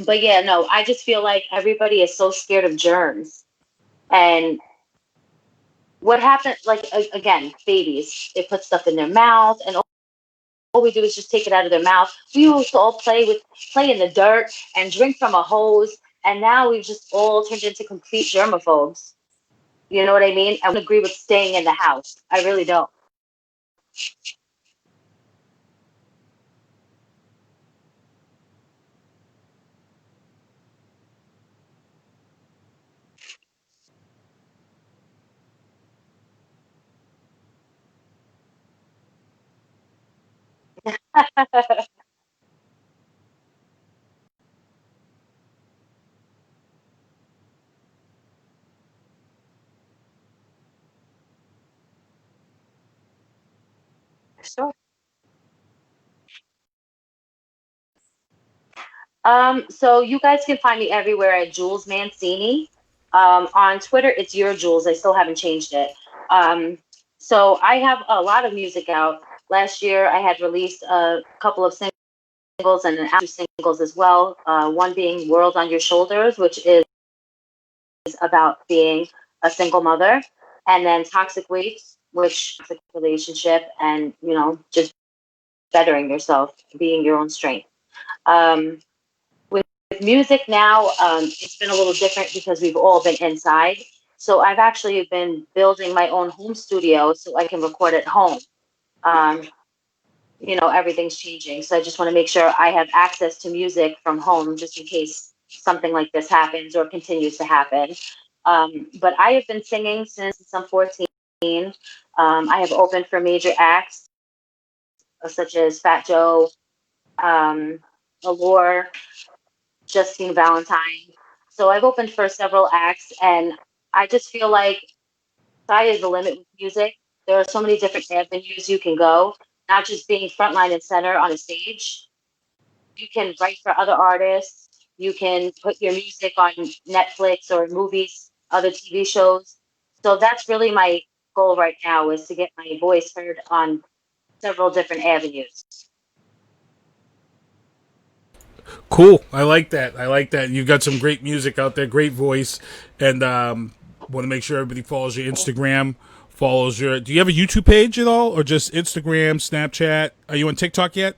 But yeah, no, I just feel like everybody is so scared of germs. And what happened, like, again, babies, they put stuff in their mouth, and all we do is just take it out of their mouth. We used to all play in the dirt and drink from a hose, and now we've just all turned into complete germaphobes. You know what I mean? I don't agree with staying in the house. I really don't. Sure. So you guys can find me everywhere at Julz Mancini. On Twitter, it's your Julz. I still haven't changed it. So I have a lot of music out. Last year, I had released a couple of singles and after singles as well. One being "World on Your Shoulders," which is about being a single mother, and then "Toxic Waste," which is a relationship and just bettering yourself, being your own strength. With music now, it's been a little different because we've all been inside. So I've actually been building my own home studio so I can record at home. everything's changing. So I just want to make sure I have access to music from home just in case something like this happens or continues to happen. But I have been singing since I'm 14. I have opened for major acts such as Fat Joe, Allure, Justine Valentine. So I've opened for several acts, and I just feel like sky is the limit with music. There are so many different avenues you can go, not just being frontline and center on a stage. You can write for other artists. You can put your music on Netflix or movies, other TV shows. So that's really my goal right now, is to get my voice heard on several different avenues. Cool. I like that. You've got some great music out there, great voice, and want to make sure everybody follows your Instagram, follows your. Do you have a YouTube page at all, or just Instagram, Snapchat? Are you on TikTok yet?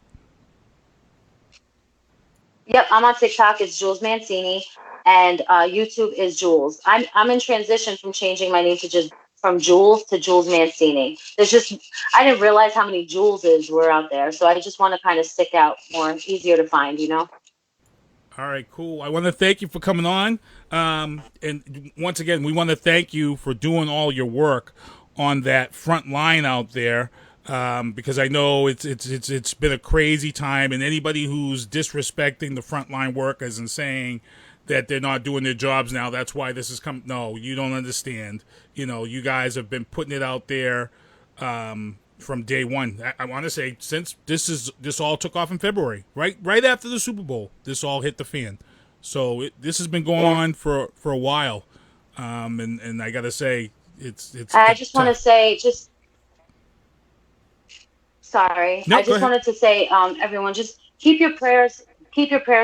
Yep, I'm on TikTok. It's Julz Mancini, and YouTube is Julz. I'm in transition from changing my name to just from Julz to Julz Mancini. I didn't realize how many Julzes were out there, so I just want to kind of stick out more, easier to find, All right, cool. I want to thank you for coming on, and once again, we want to thank you for doing all your work on that front line out there. Because I know it's been a crazy time, and anybody who's disrespecting the frontline workers and saying that they're not doing their jobs now, that's why this is coming. No, you don't understand. You guys have been putting it out there from day one. I want to say since this all took off in February, right after the Super Bowl, this all hit the fan. So this has been going on for a while, and I got to say it's. I just want to say Sorry. No, I just wanted to say, everyone, just keep your prayers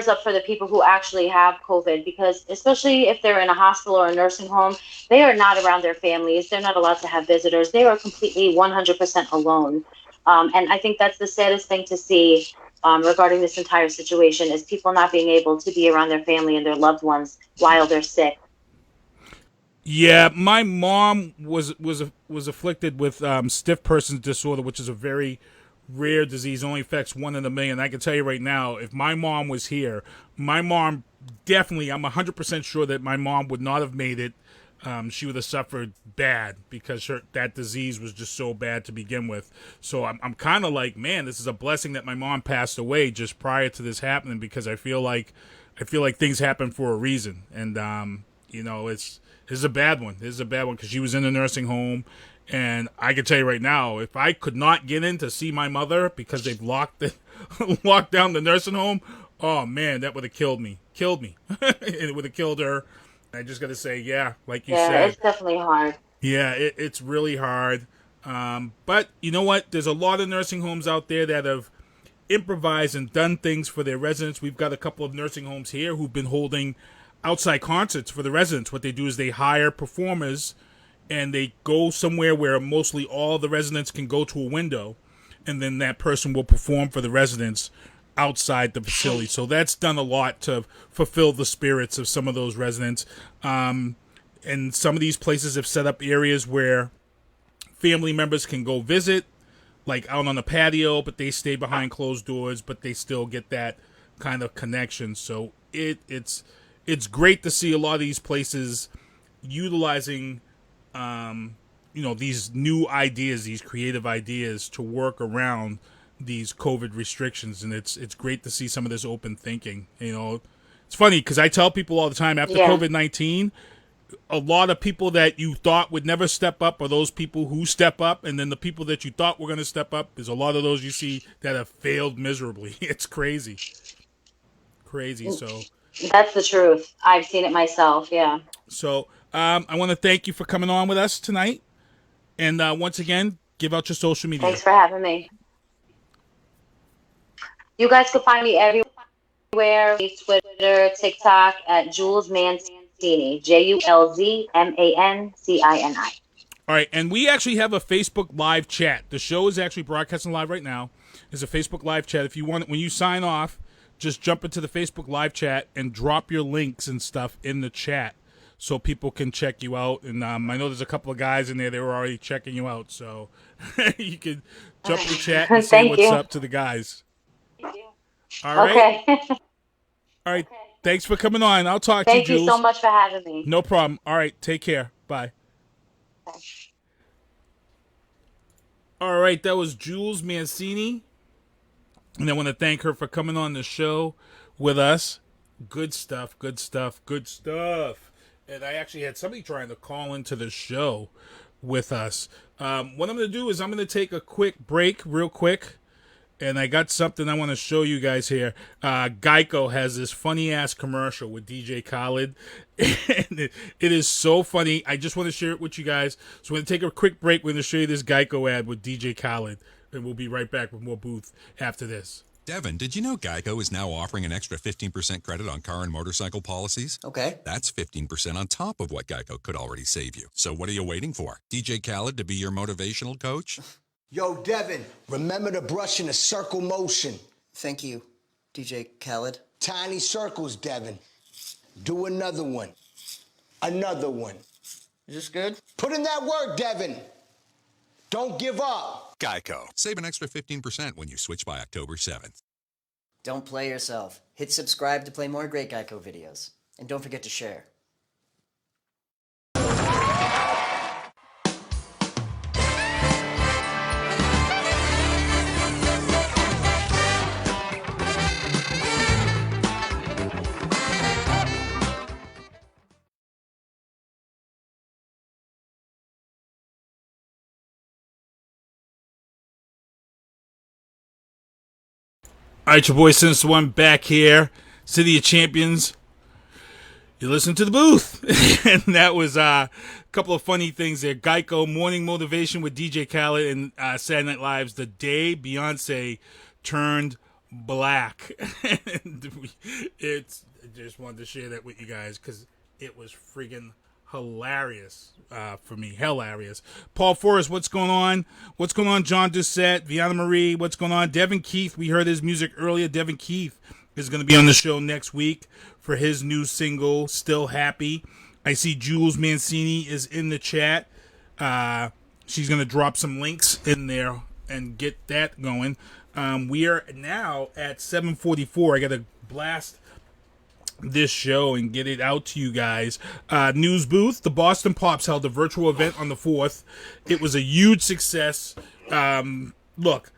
up for the people who actually have COVID, because especially if they're in a hospital or a nursing home, they are not around their families. They're not allowed to have visitors. They are completely 100% alone. And I think that's the saddest thing to see regarding this entire situation, is people not being able to be around their family and their loved ones while they're sick. Yeah, my mom was afflicted with stiff person's disorder, which is a very rare disease. Only affects 1 in a million. I can tell you right now, if my mom was here, my mom definitely, I'm 100% sure that my mom would not have made it. She would have suffered bad, because that disease was just so bad to begin with. So I'm kind of like, man, this is a blessing that my mom passed away just prior to this happening, because I feel like things happen for a reason, and this is a bad one. This is a bad one, because she was in a nursing home, and I can tell you right now, if I could not get in to see my mother because they've locked down the nursing home, oh man, that would have killed me. It would have killed her. I just got to say, yeah, like you said. Yeah, it's definitely hard. Yeah, it's really hard. But you know what? There's a lot of nursing homes out there that have improvised and done things for their residents. We've got a couple of nursing homes here who've been holding outside concerts for the residents. What they do is they hire performers, and they go somewhere where mostly all the residents can go to a window, and then that person will perform for the residents outside the facility. So that's done a lot to fulfill the spirits of some of those residents. And some of these places have set up areas where family members can go visit, like out on the patio, but they stay behind closed doors, but they still get that kind of connection. So it's great to see a lot of these places utilizing these new ideas, these creative ideas to work around these COVID restrictions, and it's great to see some of this open thinking. It's funny because I tell people all the time, after COVID-19, a lot of people that you thought would never step up are those people who step up, and then the people that you thought were going to step up, there's a lot of those you see that have failed miserably. It's crazy. So That's the truth. I've seen it myself. Yeah. So I want to thank you for coming on with us tonight. And once again, give out your social media. Thanks for having me. You guys can find me everywhere: Twitter, TikTok, at Julz Mancini, JULZMANCINI. All right, and we actually have a Facebook live chat. The show is actually broadcasting live right now. There's a Facebook live chat. If you want, when you sign off, just jump into the Facebook live chat and drop your links and stuff in the chat. so people can check you out. And I know there's a couple of guys in there that were already checking you out, so you can jump in the chat and say what's up to the guys. All right. Okay. All right. Thanks for coming on. I'll talk to you, Julz. Thank you so much for having me. No problem. All right. Take care. Bye. All right. That was Julz Mancini. And I want to thank her for coming on the show with us. Good stuff. Good stuff. Good stuff. And I actually had somebody trying to call into the show with us. What I'm going to do is I'm going to take a quick break real quick. And I got something I want to show you guys here. Geico has this funny-ass commercial with DJ Khaled. And it is so funny. I just want to share it with you guys. So we're going to take a quick break. We're going to show you this Geico ad with DJ Khaled. And we'll be right back with more Booth after this. Devin, did you know Geico is now offering an extra 15% credit on car and motorcycle policies? Okay. That's 15% on top of what Geico could already save you. So what are you waiting for? DJ Khaled to be your motivational coach? Yo, Devin, remember to brush in a circle motion. Thank you, DJ Khaled. Tiny circles, Devin. Do another one. Another one. Is this good? Put in that work, Devin. Don't give up. Geico. Save an extra 15% when you switch by October 7th. Don't play yourself. Hit subscribe to play more great Geico videos. And don't forget to share. All right, your boy Since One back here, City of Champions. You listen to the Booth, and that was a couple of funny things there. Geico Morning Motivation with DJ Khaled and Saturday Night Live's The Day Beyonce Turned Black. I just wanted to share that with you guys because it was friggin' hilarious for me. Hilarious. Paul Forrest, what's going on? What's going on, John Doucette, Viana Marie, what's going on? Devin Keith, we heard his music earlier. Devin Keith is going to be on the show next week for his new single, Still Happy. I see Julz Mancini is in the chat. She's going to drop some links in there and get that going. We are now at 7:44. I got to blast this show and get it out to you guys. News Booth, the Boston Pops held a virtual event on the 4th. It was a huge success. Look,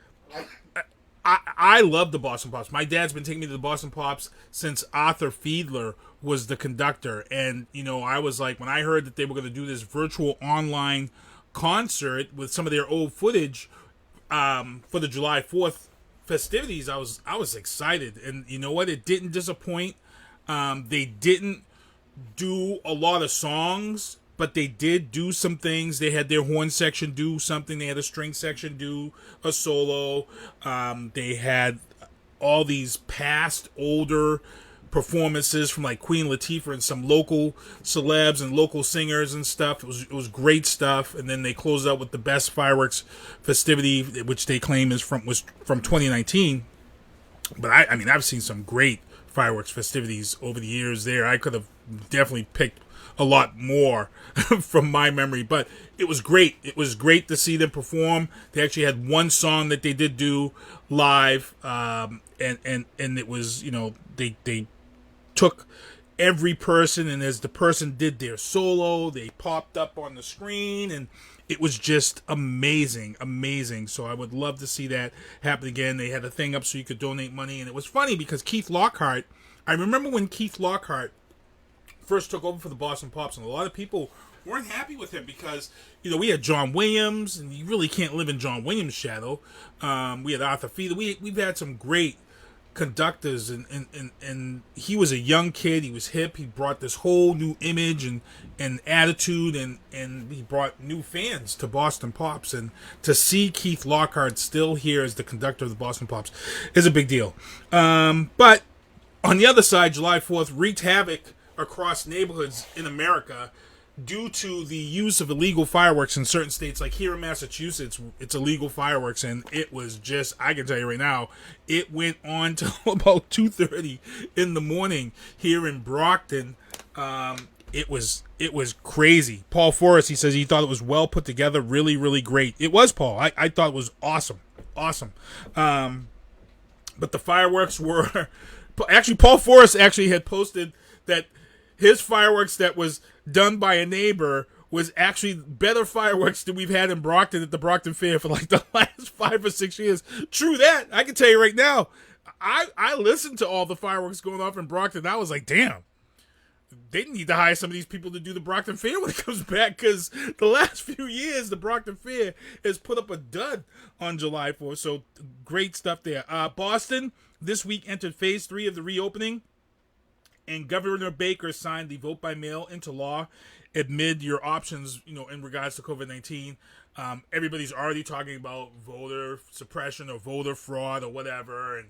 I love the Boston Pops. My dad's been taking me to the Boston Pops since Arthur Fiedler was the conductor. And, you know, I was like, when I heard that they were going to do this virtual online concert with some of their old footage for the July 4th festivities, I was excited. And you know what? It didn't disappoint. They didn't do a lot of songs, but they did do some things. They had their horn section do something. They had a string section do a solo. They had all these past, older performances from like Queen Latifah and some local celebs and local singers and stuff. It was great stuff. And then they closed out with the best fireworks festivity, which they claim was from 2019. But I mean, I've seen some great fireworks festivities over the years there. I could have definitely picked a lot more from my memory, but it was great. It was great to see them perform. They actually had one song that they did do live, and it was, you know, they took every person, and as the person did their solo, they popped up on the screen, and it was just amazing. So I would love to see that happen again. They had a thing up so you could donate money, and it was funny because Keith Lockhart, I remember when Keith Lockhart first took over for the Boston Pops, and a lot of people weren't happy with him because, you know, we had John Williams, and you really can't live in John Williams' shadow. We had Arthur Fiedler. We've had some great conductors, and he was a young kid. He was hip. He brought this whole new image and attitude, and he brought new fans to Boston Pops. And to see Keith Lockhart still here as the conductor of the Boston Pops is a big deal. But on the other side, July 4th wreaked havoc across neighborhoods in America due to the use of illegal fireworks in certain states. Like here in Massachusetts, it's illegal fireworks, and it was just, I can tell you right now, it went on till about 2:30 in the morning here in Brockton. it was crazy. Paul Forrest, he says he thought it was well put together, really, really great. It was, Paul. I thought it was awesome. But the fireworks were actually, Paul Forrest actually had posted that his fireworks that was done by a neighbor was actually better fireworks than we've had in Brockton at the Brockton Fair for like the last 5 or 6 years. True that. I can tell you right now, I listened to all the fireworks going off in Brockton. I was like, damn, they need to hire some of these people to do the Brockton Fair when it comes back, because the last few years the Brockton Fair has put up a dud on July 4th. So great stuff there. Boston this week entered phase 3 of the reopening, and Governor Baker signed the vote by mail into law amid your options, in regards to COVID-19. Everybody's already talking about voter suppression or voter fraud or whatever, and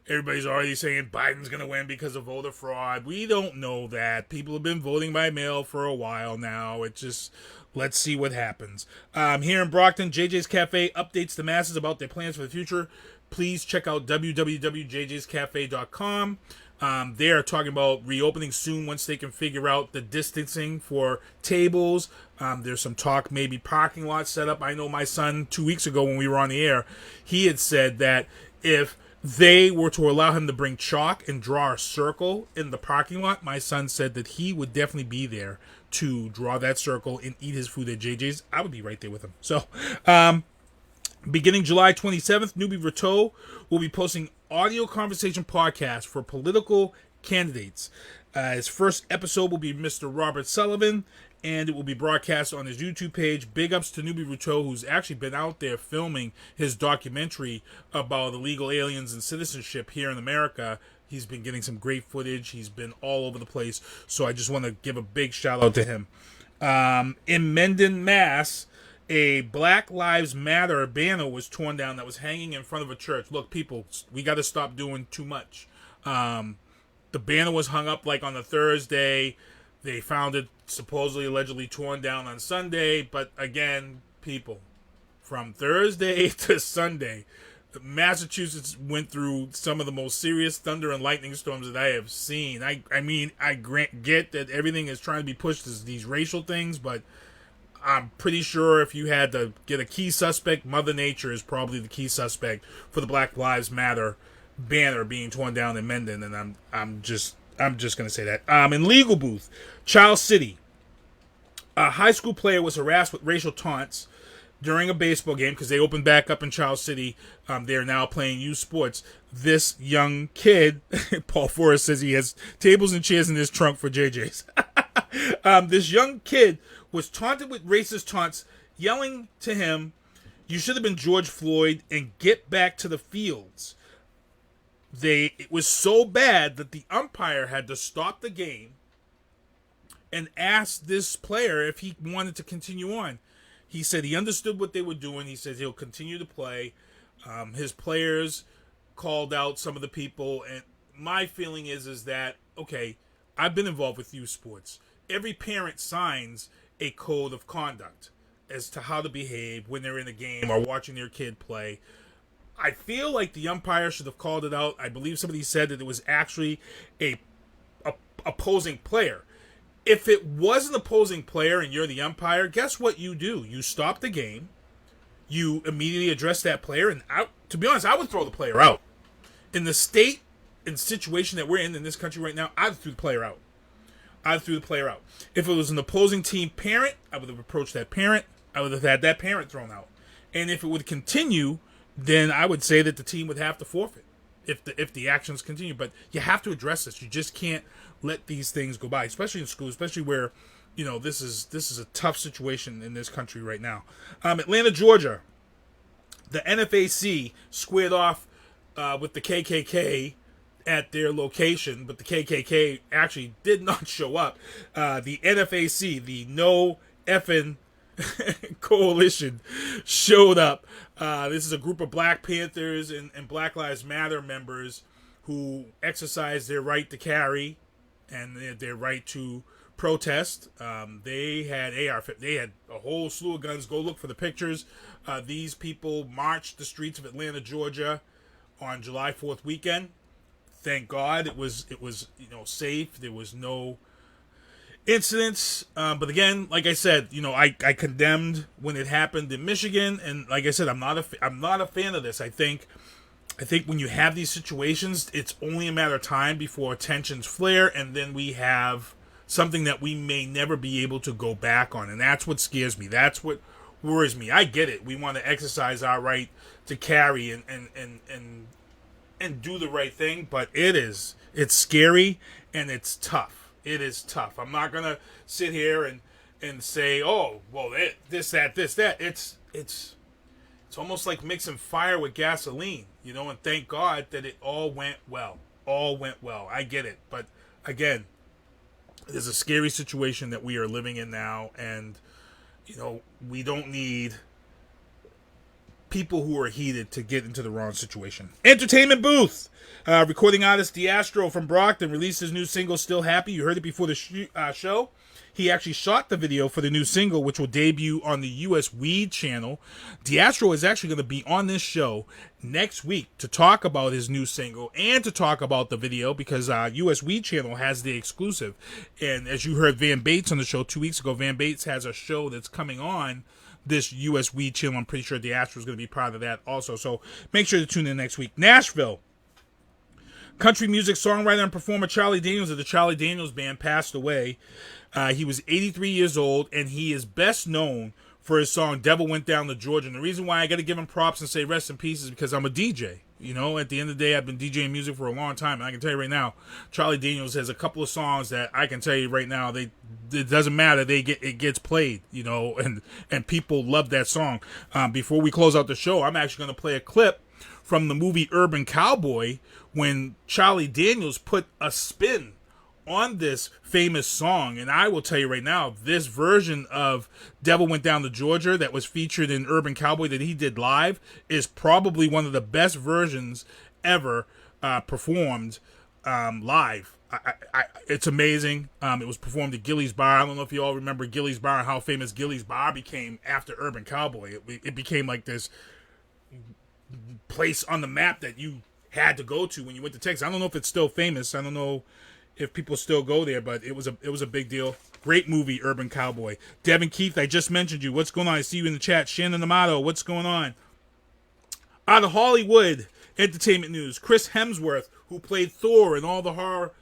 everybody's already saying Biden's going to win because of voter fraud. We don't know that. People have been voting by mail for a while now. It's just, let's see what happens. Here in Brockton, JJ's Cafe updates the masses about their plans for the future. Please check out www.jjscafe.com. They are talking about reopening soon once they can figure out the distancing for tables. There's some talk, maybe parking lot set up. I know my son 2 weeks ago when we were on the air, he had said that if they were to allow him to bring chalk and draw a circle in the parking lot, my son said that he would definitely be there to draw that circle and eat his food at JJ's. I would be right there with him. So, beginning July 27th, Noube Rateau will be posting audio conversation podcast for political candidates. His first episode will be Mr. Robert Sullivan, and it will be broadcast on his YouTube page. Big ups to Noube Rateau, who's actually been out there filming his documentary about illegal aliens and citizenship here in America. He's been getting some great footage. He's been all over the place. So I just want to give a big shout out to him. In Mendon, Mass., a Black Lives Matter banner was torn down that was hanging in front of a church. Look, people, we got to stop doing too much. The banner was hung up like on a Thursday. They found it supposedly, allegedly torn down on Sunday. But again, people, from Thursday to Sunday, Massachusetts went through some of the most serious thunder and lightning storms that I have seen. I mean, I get that everything is trying to be pushed as these racial things, but I'm pretty sure if you had to get a key suspect, Mother Nature is probably the key suspect for the Black Lives Matter banner being torn down in Mendon, and I'm just going to say that. In Legal Booth, Charles City, a high school player was harassed with racial taunts during a baseball game because they opened back up in Charles City. They are now playing youth sports. This young kid, Paul Forrest says he has tables and chairs in his trunk for JJ's. This young kid was taunted with racist taunts, yelling to him, "You should have been George Floyd and get back to the fields." It was so bad that the umpire had to stop the game and ask this player if he wanted to continue on. He said he understood what they were doing. He said he'll continue to play. His players called out some of the people, and my feeling is that, okay, I've been involved with youth sports. Every parent signs a code of conduct as to how to behave when they're in a game or watching their kid play. I feel like the umpire should have called it out. I believe somebody said that it was actually a opposing player. If it was an opposing player and you're the umpire, guess what you do? You stop the game. You immediately address that player, and to be honest, I would throw the player out. In the state and situation that we're in this country right now, I'd throw the player out. If it was an opposing team parent, I would have approached that parent. I would have had that parent thrown out. And if it would continue, then I would say that the team would have to forfeit if the actions continue. But you have to address this. You just can't let these things go by, especially in school, especially where, this is a tough situation in this country right now. Atlanta, Georgia, the NFAC squared off with the KKK at their location, but the KKK actually did not show up. The NFAC, the No Effin' Coalition, showed up. This is a group of Black Panthers and Black Lives Matter members who exercised their right to carry and their right to protest. They had they had a whole slew of guns. Go look for the pictures. These people marched the streets of Atlanta, Georgia on July 4th weekend. Thank God it was safe. There was no incidents. But again, like I said, I condemned when it happened in Michigan, and like I said, I'm not a fan of this. I think when you have these situations, it's only a matter of time before tensions flare, and then we have something that we may never be able to go back on, and that's what scares me. That's what worries me. I get it. We want to exercise our right to carry and do the right thing, but it's scary and it's tough. It is tough. I'm not gonna sit here and say, oh, well, this, that. It's almost like mixing fire with gasoline, and thank God that it all went well. I get it. But again, there's a scary situation that we are living in now, and, we don't need people who are heated to get into the wrong situation. Entertainment booth. Recording artist D'Astro from Brockton released his new single, Still Happy. You heard it before the show. He actually shot the video for the new single, which will debut on the US Weed channel. D'Astro is actually going to be on this show next week to talk about his new single and to talk about the video, because US Weed channel has the exclusive. And as you heard Van Bates on the show 2 weeks ago, Van Bates has a show that's coming on this US Weed channel. I'm pretty sure D'Astro is going to be part of that also. So make sure to tune in next week. Nashville. Country music songwriter and performer Charlie Daniels of the Charlie Daniels Band passed away. He was 83 years old, and he is best known for his song Devil Went Down to Georgia. And the reason why I got to give him props and say rest in peace is because I'm a DJ. At the end of the day, I've been DJing music for a long time, and I can tell you right now, Charlie Daniels has a couple of songs that I can tell you right now, it doesn't matter, it gets played, and people love that song. Before we close out the show, I'm actually going to play a clip from the movie Urban Cowboy when Charlie Daniels put a spin on this famous song. And I will tell you right now, this version of Devil Went Down to Georgia that was featured in Urban Cowboy that he did live is probably one of the best versions ever performed live. It's amazing. It was performed at Gillies Bar. I don't know if you all remember Gillies Bar and how famous Gillies Bar became after Urban Cowboy. It became like this place on the map that you had to go to when you went to Texas. I don't know if it's still famous. I don't know if people still go there, but it was a big deal. Great movie, Urban Cowboy. Devin Keith, I just mentioned you. What's going on? I see you in the chat. Shannon Amato, what's going on? Out of Hollywood entertainment news, Chris Hemsworth, who played Thor in all the horror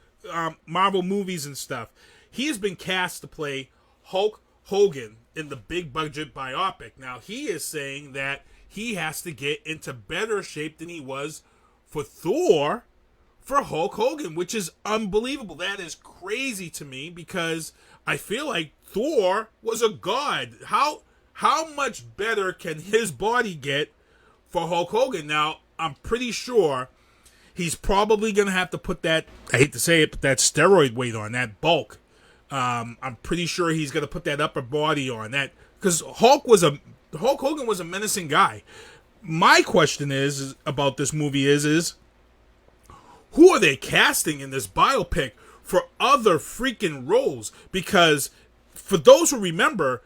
Marvel movies and stuff, he has been cast to play Hulk Hogan in the big budget biopic. Now, he is saying that he has to get into better shape than he was for Thor for Hulk Hogan, which is unbelievable. That is crazy to me, because I feel like Thor was a god. How much better can his body get for Hulk Hogan? Now, I'm pretty sure he's probably going to have to put that, I hate to say it, but that steroid weight on, that bulk. I'm pretty sure he's going to put that upper body on that, because Hulk Hogan was a menacing guy. My question is about this movie is who are they casting in this biopic for other freaking roles? Because for those who remember,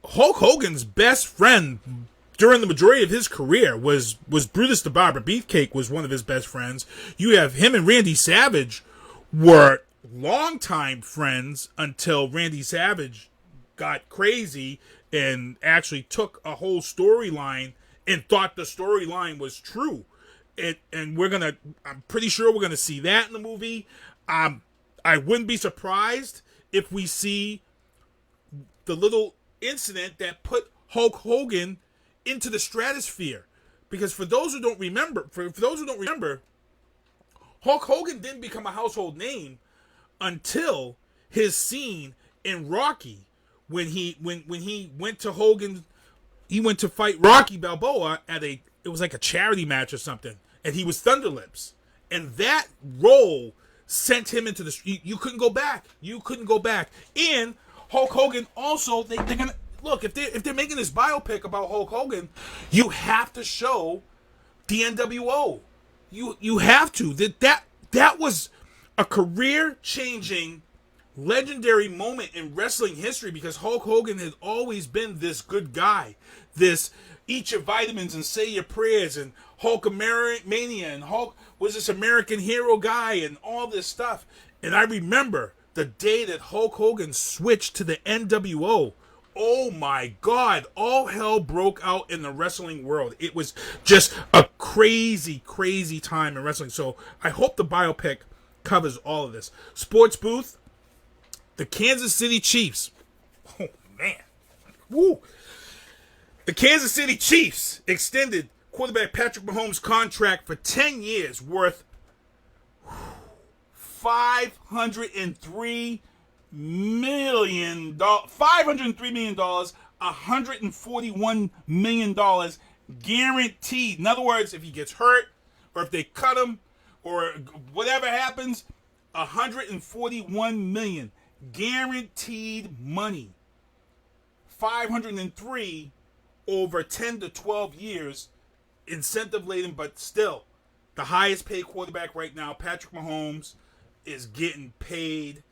Hulk Hogan's best friend during the majority of his career was Brutus the Barber Beefcake was one of his best friends. You have him and Randy Savage were longtime friends until Randy Savage got crazy and actually took a whole storyline and thought the storyline was true. And I'm pretty sure we're gonna see that in the movie. I wouldn't be surprised if we see the little incident that put Hulk Hogan into the stratosphere. Because for those who don't remember, Hulk Hogan didn't become a household name until his scene in Rocky, when he went to Hogan, he went to fight Rocky Balboa at it was like a charity match or something, and he was Thunderlips, and that role sent him into the you couldn't go back. And Hulk Hogan also, they're gonna look, if they're making this biopic about Hulk Hogan, you have to show the NWO. You have to. That was a career-changing, legendary moment in wrestling history, because Hulk Hogan has always been this good guy, this eat your vitamins and say your prayers, and Hulkamania, and Hulk was this American hero guy and all this stuff. And I remember the day that Hulk Hogan switched to the NWO. Oh my God, all hell broke out in the wrestling world. It was just a crazy, crazy time in wrestling. So I hope the biopic covers all of this. Sports booth, the Kansas City Chiefs. Oh man. Woo. The Kansas City Chiefs extended quarterback Patrick Mahomes' contract for 10 years worth $503 million, $141 million guaranteed. In other words, if he gets hurt or if they cut him or whatever happens, $141 million guaranteed money. 503 over 10 to 12 years, incentive laden, but still the highest paid quarterback right now, Patrick Mahomes, is getting paid.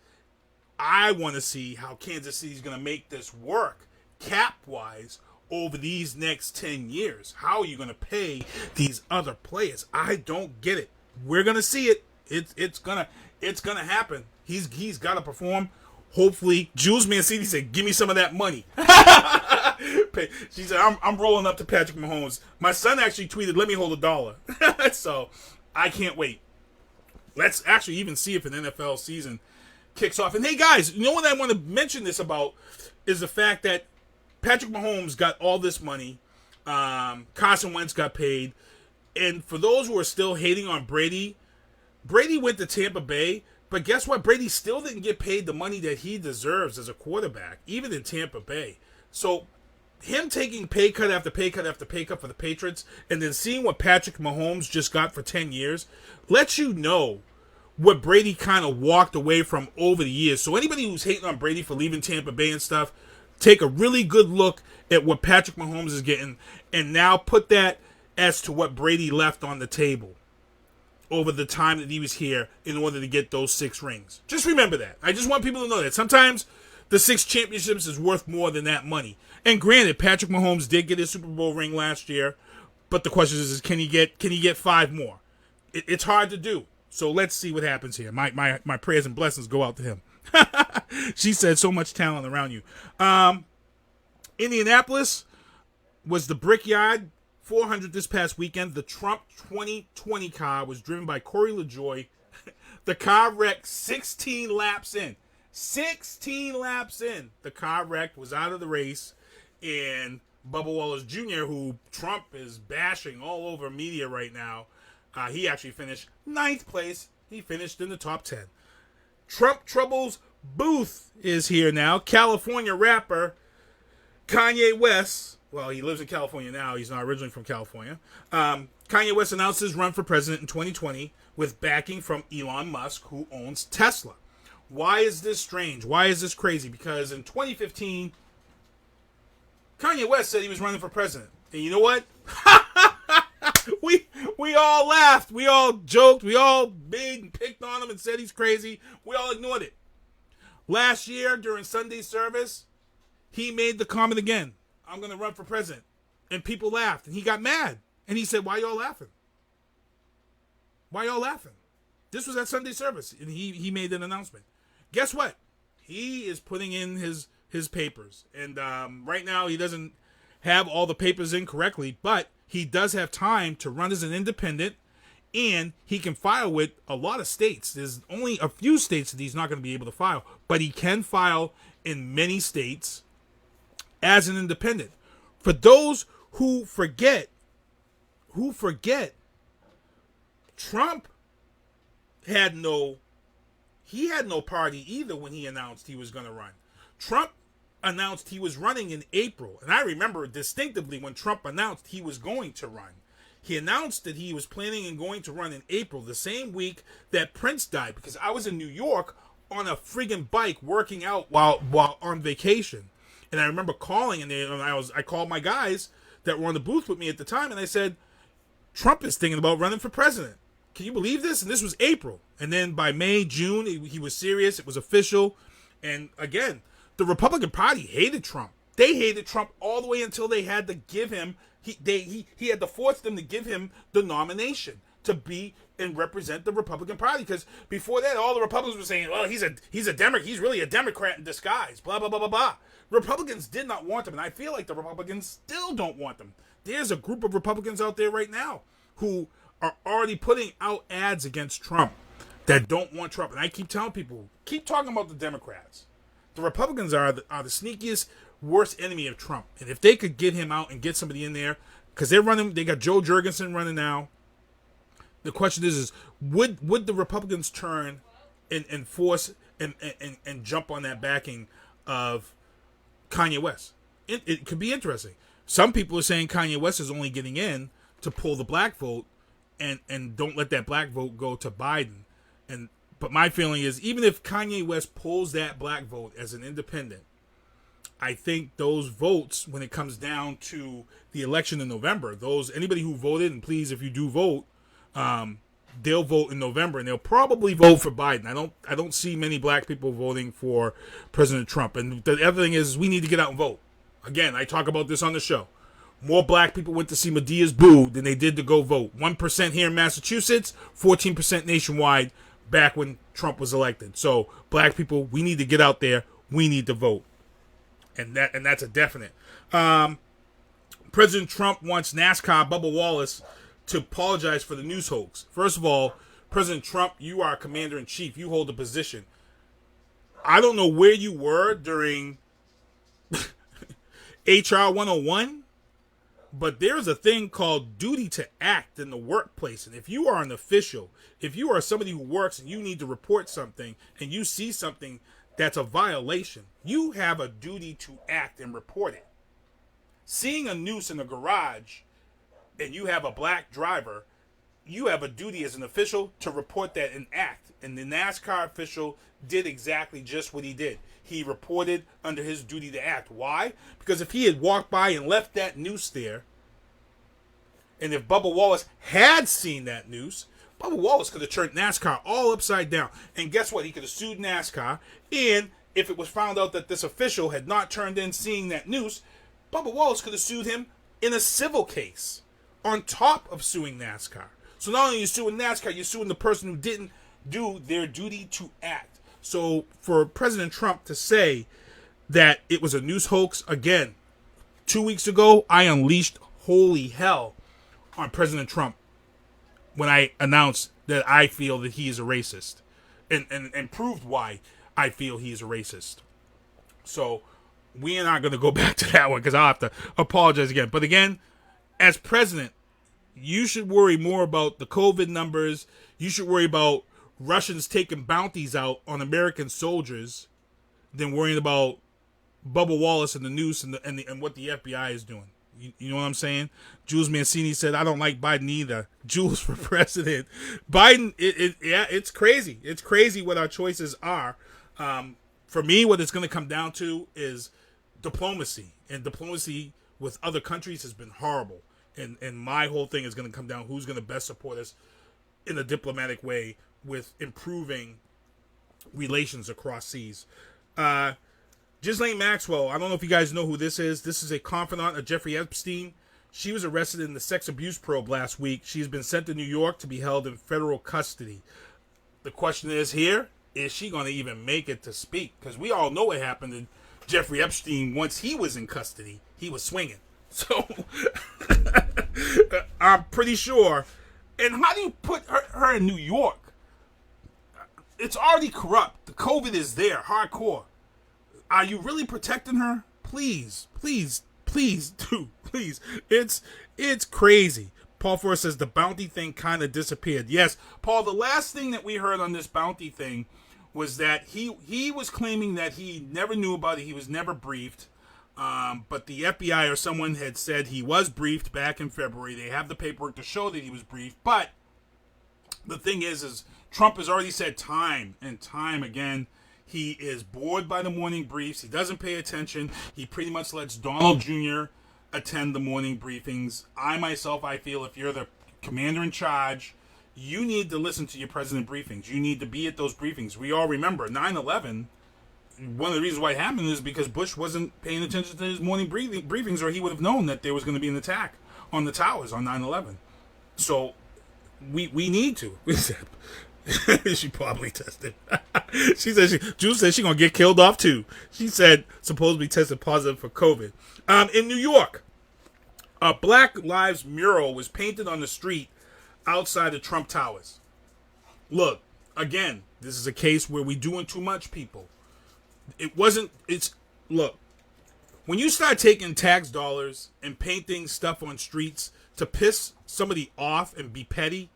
I want to see how Kansas City is going to make this work cap-wise over these next 10 years. How are you going to pay these other players? I don't get it. We're going to see it. It's gonna happen. He's got to perform. Hopefully, Julz Mancini said, "Give me some of that money." She said, "I'm rolling up to Patrick Mahomes." My son actually tweeted, "Let me hold $1." So I can't wait. Let's actually even see if an NFL season kicks off. And hey, guys, you know what I want to mention this about is the fact that Patrick Mahomes got all this money. Carson Wentz got paid. And for those who are still hating on Brady, Brady went to Tampa Bay. But guess what? Brady still didn't get paid the money that he deserves as a quarterback, even in Tampa Bay. So him taking pay cut after pay cut after pay cut for the Patriots and then seeing what Patrick Mahomes just got for 10 years lets you know what Brady kind of walked away from over the years. So anybody who's hating on Brady for leaving Tampa Bay and stuff, take a really good look at what Patrick Mahomes is getting and now put that as to what Brady left on the table over the time that he was here in order to get those 6 rings. Just remember that. I just want people to know that. Sometimes the 6 championships is worth more than that money. And granted, Patrick Mahomes did get his Super Bowl ring last year, but the question is can he get 5 more? It's hard to do. So let's see what happens here. My prayers and blessings go out to him. She said, so much talent around you. Indianapolis was the Brickyard 400 this past weekend. The Trump 2020 car was driven by Corey LaJoy. The car wrecked 16 laps in. 16 laps in. The car wrecked, was out of the race. And Bubba Wallace Jr., who Trump is bashing all over media right now, he actually finished 9th place. He finished in the top 10. Trump Troubles booth is here now. California rapper Kanye West. Well, he lives in California now. He's not originally from California. Kanye West announced his run for president in 2020 with backing from Elon Musk, who owns Tesla. Why is this strange? Why is this crazy? Because in 2015, Kanye West said he was running for president. And you know what? We all laughed. We all joked. We all big and picked on him and said he's crazy. We all ignored it. Last year, during Sunday service, he made the comment again. I'm going to run for president. And people laughed. And he got mad. And he said, why y'all laughing? Why y'all laughing? This was at Sunday service. And he made an announcement. Guess what? He is putting in his papers. And right now he doesn't have all the papers in correctly. But he does have time to run as an independent. And he can file with a lot of states. There's only a few states that he's not going to be able to file. But he can file in many states as an independent. For those who forget, Trump had no party either when he announced he was going to run. Trump announced he was running in April. And I remember distinctively when Trump announced he was going to run. He announced that he was planning and going to run in April, the same week that Prince died, because I was in New York on a friggin' bike working out while on vacation. And I remember calling, and I called my guys that were on the booth with me at the time, and I said, Trump is thinking about running for president. Can you believe this? And this was April. And then by May, June, he was serious. It was official. And again, the Republican Party hated Trump. They hated Trump all the way until they had to give him, he had to force them to give him the nomination. to be and represent the Republican Party. Because before that, all the Republicans were saying, well, he's a Democrat. He's really a Democrat in disguise. Blah, blah, blah, blah, blah. Republicans did not want him, and I feel like the Republicans still don't want them. There's a group of Republicans out there right now who are already putting out ads against Trump that don't want Trump. And I keep telling people, keep talking about the Democrats. The Republicans are the sneakiest, worst enemy of Trump. And if they could get him out and get somebody in there, because they got Joe Jurgensen running now. The question is would the Republicans turn and force and jump on that backing of Kanye West? It could be interesting. Some people are saying Kanye West is only getting in to pull the black vote and don't let that black vote go to Biden. But my feeling is, even if Kanye West pulls that black vote as an independent, I think those votes, when it comes down to the election in November, anybody who voted, and please, if you do vote, they'll vote in November, and they'll probably vote for Biden. I don't see many black people voting for President Trump. And the other thing is, we need to get out and vote. Again, I talk about this on the show. More black people went to see Medea's Boo than they did to go vote. 1% here in Massachusetts, 14% nationwide back when Trump was elected. So, black people, we need to get out there. We need to vote. And that's a definite. President Trump wants NASCAR Bubba Wallace to apologize for the news hoax. First of all, President Trump, you are commander-in-chief. You hold a position. I don't know where you were during HR 101, but there's a thing called duty to act in the workplace. And if you are an official, if you are somebody who works and you need to report something and you see something that's a violation, you have a duty to act and report it. Seeing a noose in a garage and you have a black driver, you have a duty as an official to report that and act. And the NASCAR official did exactly just what he did. He reported under his duty to act. Why? Because if he had walked by and left that noose there, and if Bubba Wallace had seen that noose, Bubba Wallace could have turned NASCAR all upside down. And guess what? He could have sued NASCAR. And if it was found out that this official had not turned in seeing that noose, Bubba Wallace could have sued him in a civil case on top of suing NASCAR. So not only are you suing NASCAR, you're suing the person who didn't do their duty to act. So for President Trump to say that it was a news hoax, again, 2 weeks ago, I unleashed holy hell on President Trump when I announced that I feel that he is a racist and proved why I feel he is a racist. So we are not going to go back to that one because I'll have to apologize again. But again, as president, you should worry more about the COVID numbers. You should worry about Russians taking bounties out on American soldiers than worrying about Bubba Wallace and the noose and what the FBI is doing. You know what I'm saying? Jules Mancini said, I don't like Biden either. Jules for president. Biden, it's crazy. It's crazy what our choices are. For me, what it's going to come down to is diplomacy. And diplomacy with other countries has been horrible. And my whole thing is going to come down who's going to best support us in a diplomatic way with improving relations across seas. Ghislaine Maxwell, I don't know if you guys know who this is. This is a confidant of Jeffrey Epstein. She was arrested in the sex abuse probe last week. She's been sent to New York to be held in federal custody. The question is here, is she going to even make it to speak? Because we all know what happened to Jeffrey Epstein once he was in custody. He was swinging. So I'm pretty sure. And how do you put her in New York? It's already corrupt. The COVID is there, hardcore. Are you really protecting her? Please, please, please do. Please. It's crazy. Paul Forrest says the bounty thing kind of disappeared. Yes, Paul, the last thing that we heard on this bounty thing was that he was claiming that he never knew about it. He was never briefed. But the FBI or someone had said he was briefed back in February. They have the paperwork to show that he was briefed. But the thing is Trump has already said time and time again, he is bored by the morning briefs. He doesn't pay attention. He pretty much lets Donald Jr. attend the morning briefings. I feel if you're the commander in charge, you need to listen to your president briefings. You need to be at those briefings. We all remember 9/11. One of the reasons why it happened is because Bush wasn't paying attention to his morning briefings, or he would have known that there was going to be an attack on the towers on 9/11. So we need to. She probably tested. She said Julz said she gonna get killed off too. She said supposedly tested positive for COVID. In New York, a Black Lives mural was painted on the street outside the Trump Towers. Look, again, this is a case where we doing too much, people. Look, when you start taking tax dollars and painting stuff on streets to piss somebody off and be petty,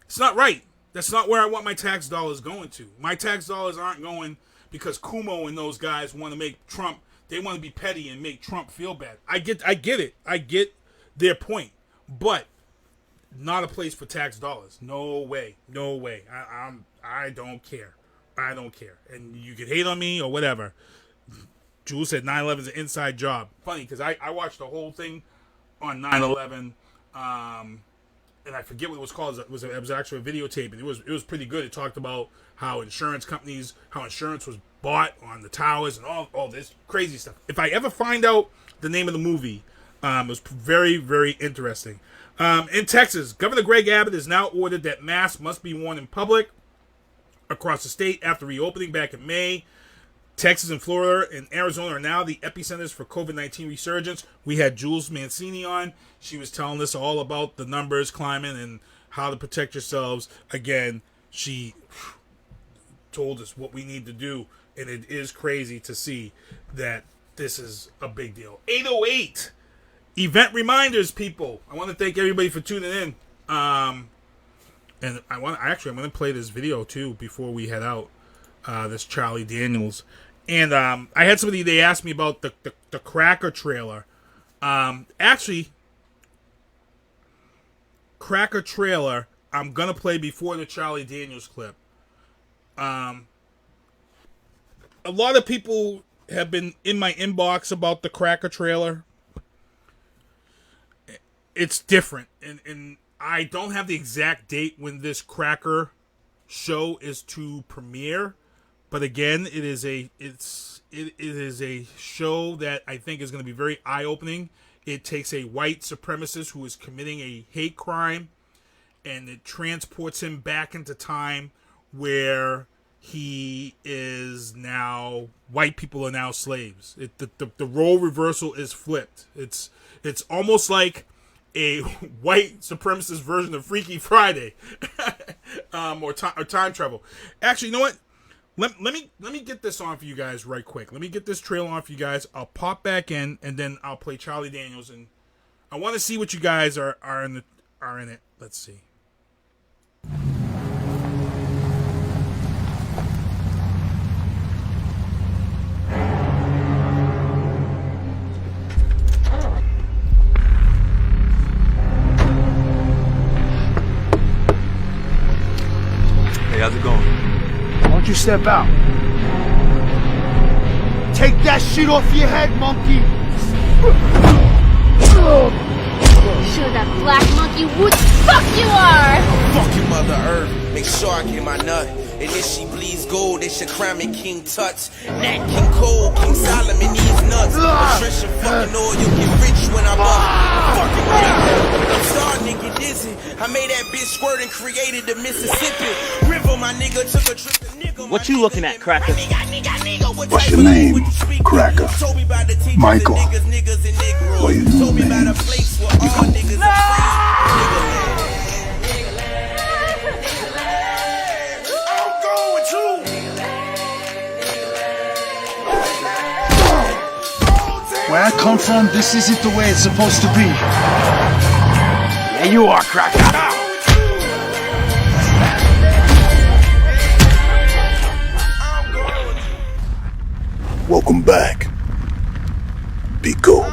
it's not right. That's not where I want my tax dollars going to. My tax dollars aren't going because Kumo and those guys want to make Trump, they want to be petty and make Trump feel bad. I get it. I get their point. But not a place for tax dollars. No way. I don't care. I don't care. And you can hate on me or whatever. Julz said 9/11 is an inside job. Funny, because I watched the whole thing on 9/11. And I forget what it was called. It was actually a videotape, and it was pretty good. It talked about how insurance was bought on the towers and all this crazy stuff. If I ever find out the name of the movie, it was very, very interesting. In Texas, Governor Greg Abbott has now ordered that masks must be worn in public across the state after reopening back in May. Texas and Florida and Arizona are now the epicenters for COVID-19 resurgence. We had Julz Mancini on. She was telling us all about the numbers climbing and how to protect yourselves. Again, she told us what we need to do, and it is crazy to see that this is a big deal. 808 event reminders, people. I want to thank everybody for tuning in. And I'm going to play this video too before we head out. This Charlie Daniels, and I had somebody, they asked me about the Cracker trailer. Actually, Cracker trailer I'm gonna play before the Charlie Daniels clip. A lot of people have been in my inbox about the Cracker trailer. It's different, and I don't have the exact date when this Cracker show is to premiere. But again, it is a show that I think is going to be very eye-opening. It takes a white supremacist who is committing a hate crime, and it transports him back into time where he is now, white people are now slaves. The role reversal is flipped. It's almost like a white supremacist version of Freaky Friday, or time travel. Actually, you know what? Let me get this on for you guys right quick. Let me get this trailer on for you guys. I'll pop back in, and then I'll play Charlie Daniels, and I want to see what you guys are in it. Let's see. Hey, how's it going? Why don't you step out? Take that shit off your head, monkey! Sure that black monkey would fuck you are! Fuck your Mother Earth, make sure I get my nut. And if she bleeds gold, they should crown me King Tut. Nat King Cole, King Solomon, these nuts. Patricia fucking oil, you get rich when I'm up. Fucking rich. I'm starting to get dizzy. I made that bitch squirt and created the Mississippi River. My nigga took a trip to nigga. What you looking at, Cracker? What's your name, Cracker? Michael. Well, you know names. Where I come from, this isn't the way it's supposed to be. Yeah, you are, Cracker. Welcome back. Be cool.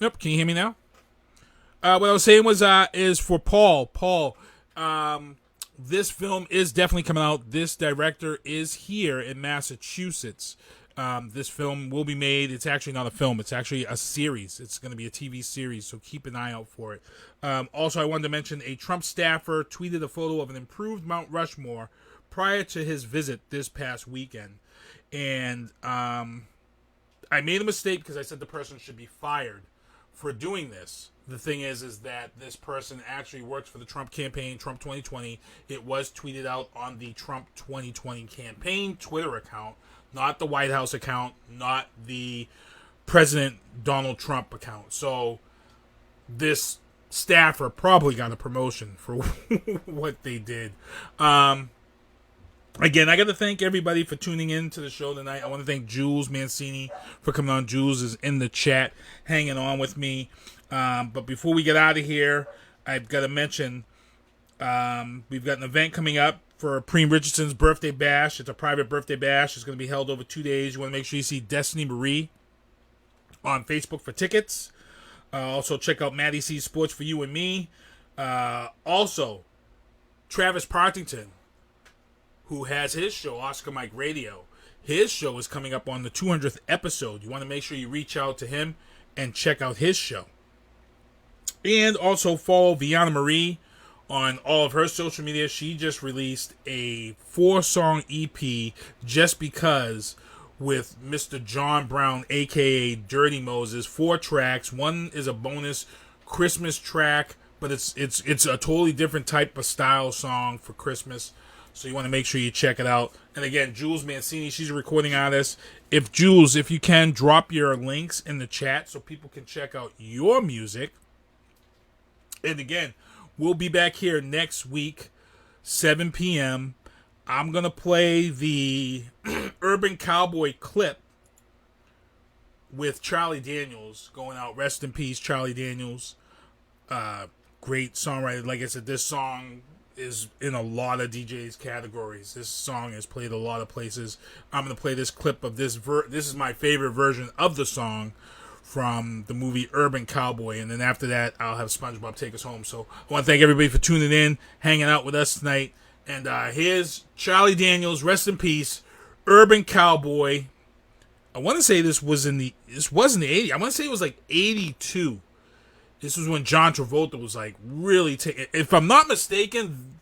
Yep. Can you hear me now? What I was saying was, is for Paul. Paul, this film is definitely coming out. This director is here in Massachusetts. This film will be made. It's actually not a film. It's actually a series. It's going to be a TV series, so keep an eye out for it. Also, I wanted to mention a Trump staffer tweeted a photo of an improved Mount Rushmore prior to his visit this past weekend. And I made a mistake because I said the person should be fired for doing this. The thing is that this person actually works for the Trump campaign, Trump 2020. It was tweeted out on the Trump 2020 campaign Twitter account, not the White House account, not the President Donald Trump account. So this staffer probably got a promotion for what they did. Again, I got to thank everybody for tuning in to the show tonight. I want to thank Julz Mancini for coming on. Julz is in the chat, hanging on with me. But before we get out of here, I've got to mention we've got an event coming up for Preem Richardson's birthday bash. It's a private birthday bash. It's going to be held over 2 days. You want to make sure you see Destiny Marie on Facebook for tickets. Also, check out Maddie C Sports for You and Me. Also, Travis Partington, who has his show, Oscar Mike Radio. His show is coming up on the 200th episode. You want to make sure you reach out to him and check out his show. And also follow Vianna Marie on all of her social media. She just released a 4-song EP, Just Because, with Mr. John Brown, a.k.a. Dirty Moses. 4 tracks. One is a bonus Christmas track, but it's a totally different type of style song for Christmas. So you want to make sure you check it out. And again, Julz Mancini, she's a recording artist. Julz, if you can, drop your links in the chat so people can check out your music. And again, we'll be back here next week, 7 p.m. I'm going to play the Urban Cowboy clip with Charlie Daniels going out. Rest in peace, Charlie Daniels. Great songwriter. Like I said, this song is in a lot of DJs categories. This song is played a lot of places. I'm going to play this clip of this. This is my favorite version of the song from the movie Urban Cowboy. And then after that, I'll have SpongeBob take us home. So I want to thank everybody for tuning in, hanging out with us tonight. And here's Charlie Daniels, rest in peace, Urban Cowboy. I want to say this wasn't the 80s. I want to say it was like 82. This was when John Travolta was like really taking. If I'm not mistaken,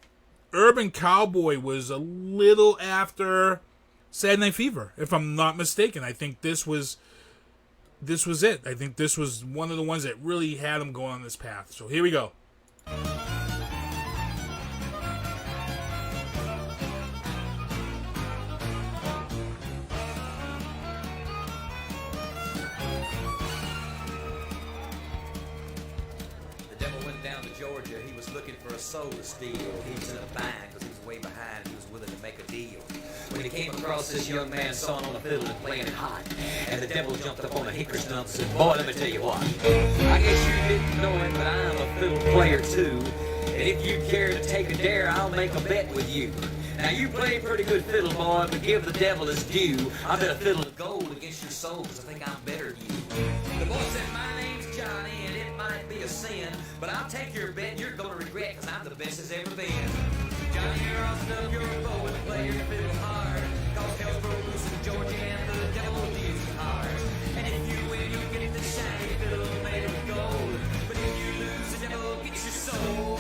Urban Cowboy was a little after Saturday Night Fever. If I'm not mistaken, I think this was it. I think this was one of the ones that really had him going on this path. So here we go. Soul to steal. He was in a bind because he was way behind and he was willing to make a deal. When he came across this young man sawing on a fiddle and playing it hot, and the devil jumped up on a hickory stump and said, "Boy, let me tell you what. I guess you didn't know it, but I'm a fiddle player too. And if you care to take a dare, I'll make a bet with you. Now you play pretty good fiddle, boy, but give the devil his due. I bet a fiddle of gold against your soul because I think I'm better than you." The boy said, "My name's Johnny, and it might be a sin, but I'll take your bet and you're gonna regret because I'm the best as ever been. Johnny, you're on stuff, you're a bow and play your fiddle hard, cause hell's broke loose in Georgia and the devil deals you hard. And if you win, you get the shiny fiddle made of gold, but if you lose, the devil gets your soul."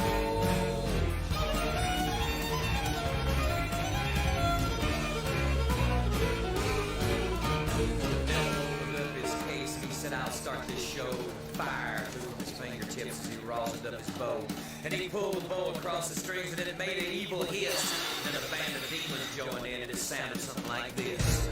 I'll start this show with fire through his fingertips as he rosined up his bow. And he pulled the bow across the strings and then it made an evil hiss. And then a band of demons joined in and it sounded something like this.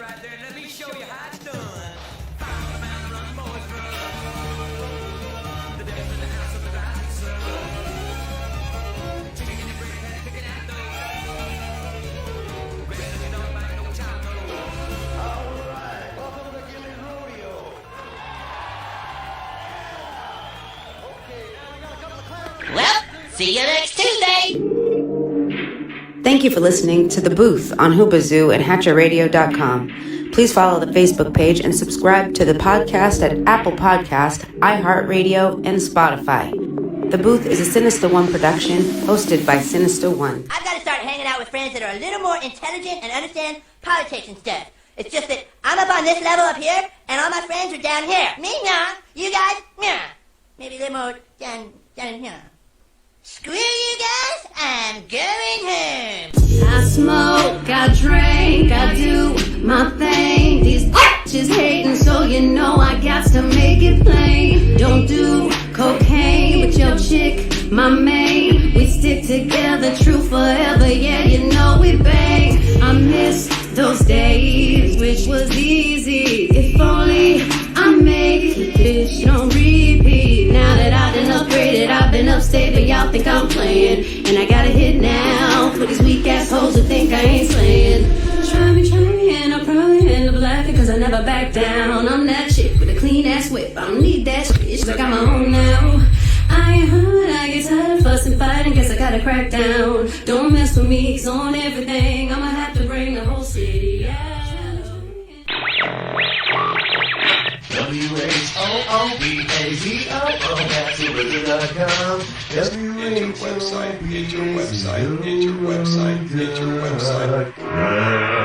right there. Let me show you how it's done. Well, see you next Tuesday. Thank you for listening to The Booth on Hoobazoo and HatcherRadio.com. Please follow the Facebook page and subscribe to the podcast at Apple Podcast, iHeartRadio, and Spotify. The Booth is a Sinister One production hosted by Sinister One. I've got to start hanging out with friends that are a little more intelligent and understand politics and stuff. It's just that I'm up on this level up here, and all my friends are down here. Me, nah. You guys, nah. Maybe a little more down here. Screw you guys, I'm going home. I smoke, I drink, I do my thing. These bitches hating, so you know I got to make it plain. Don't do cocaine with your chick, my main. We stick together, true forever, yeah, you know we bang. I miss those days, which was easy. If only I make this on repeat. Now that I've been upgraded, I've been upstate, but y'all think I'm playing. And I got a hit now for these weak assholes who think I ain't slaying. Try me, and I'll probably end up laughing, cause I never back down. I'm that chick with a clean ass whip, I don't need that shit, I got my own now. I ain't hard, I get tired of fussing, fighting, guess I gotta crack down. Don't mess with me, cause on everything, I'ma have to bring the whole city out. WHOOBAZOO, that's Hoobazoo.com. Hit your website, hit your website, hit your website, hit your website.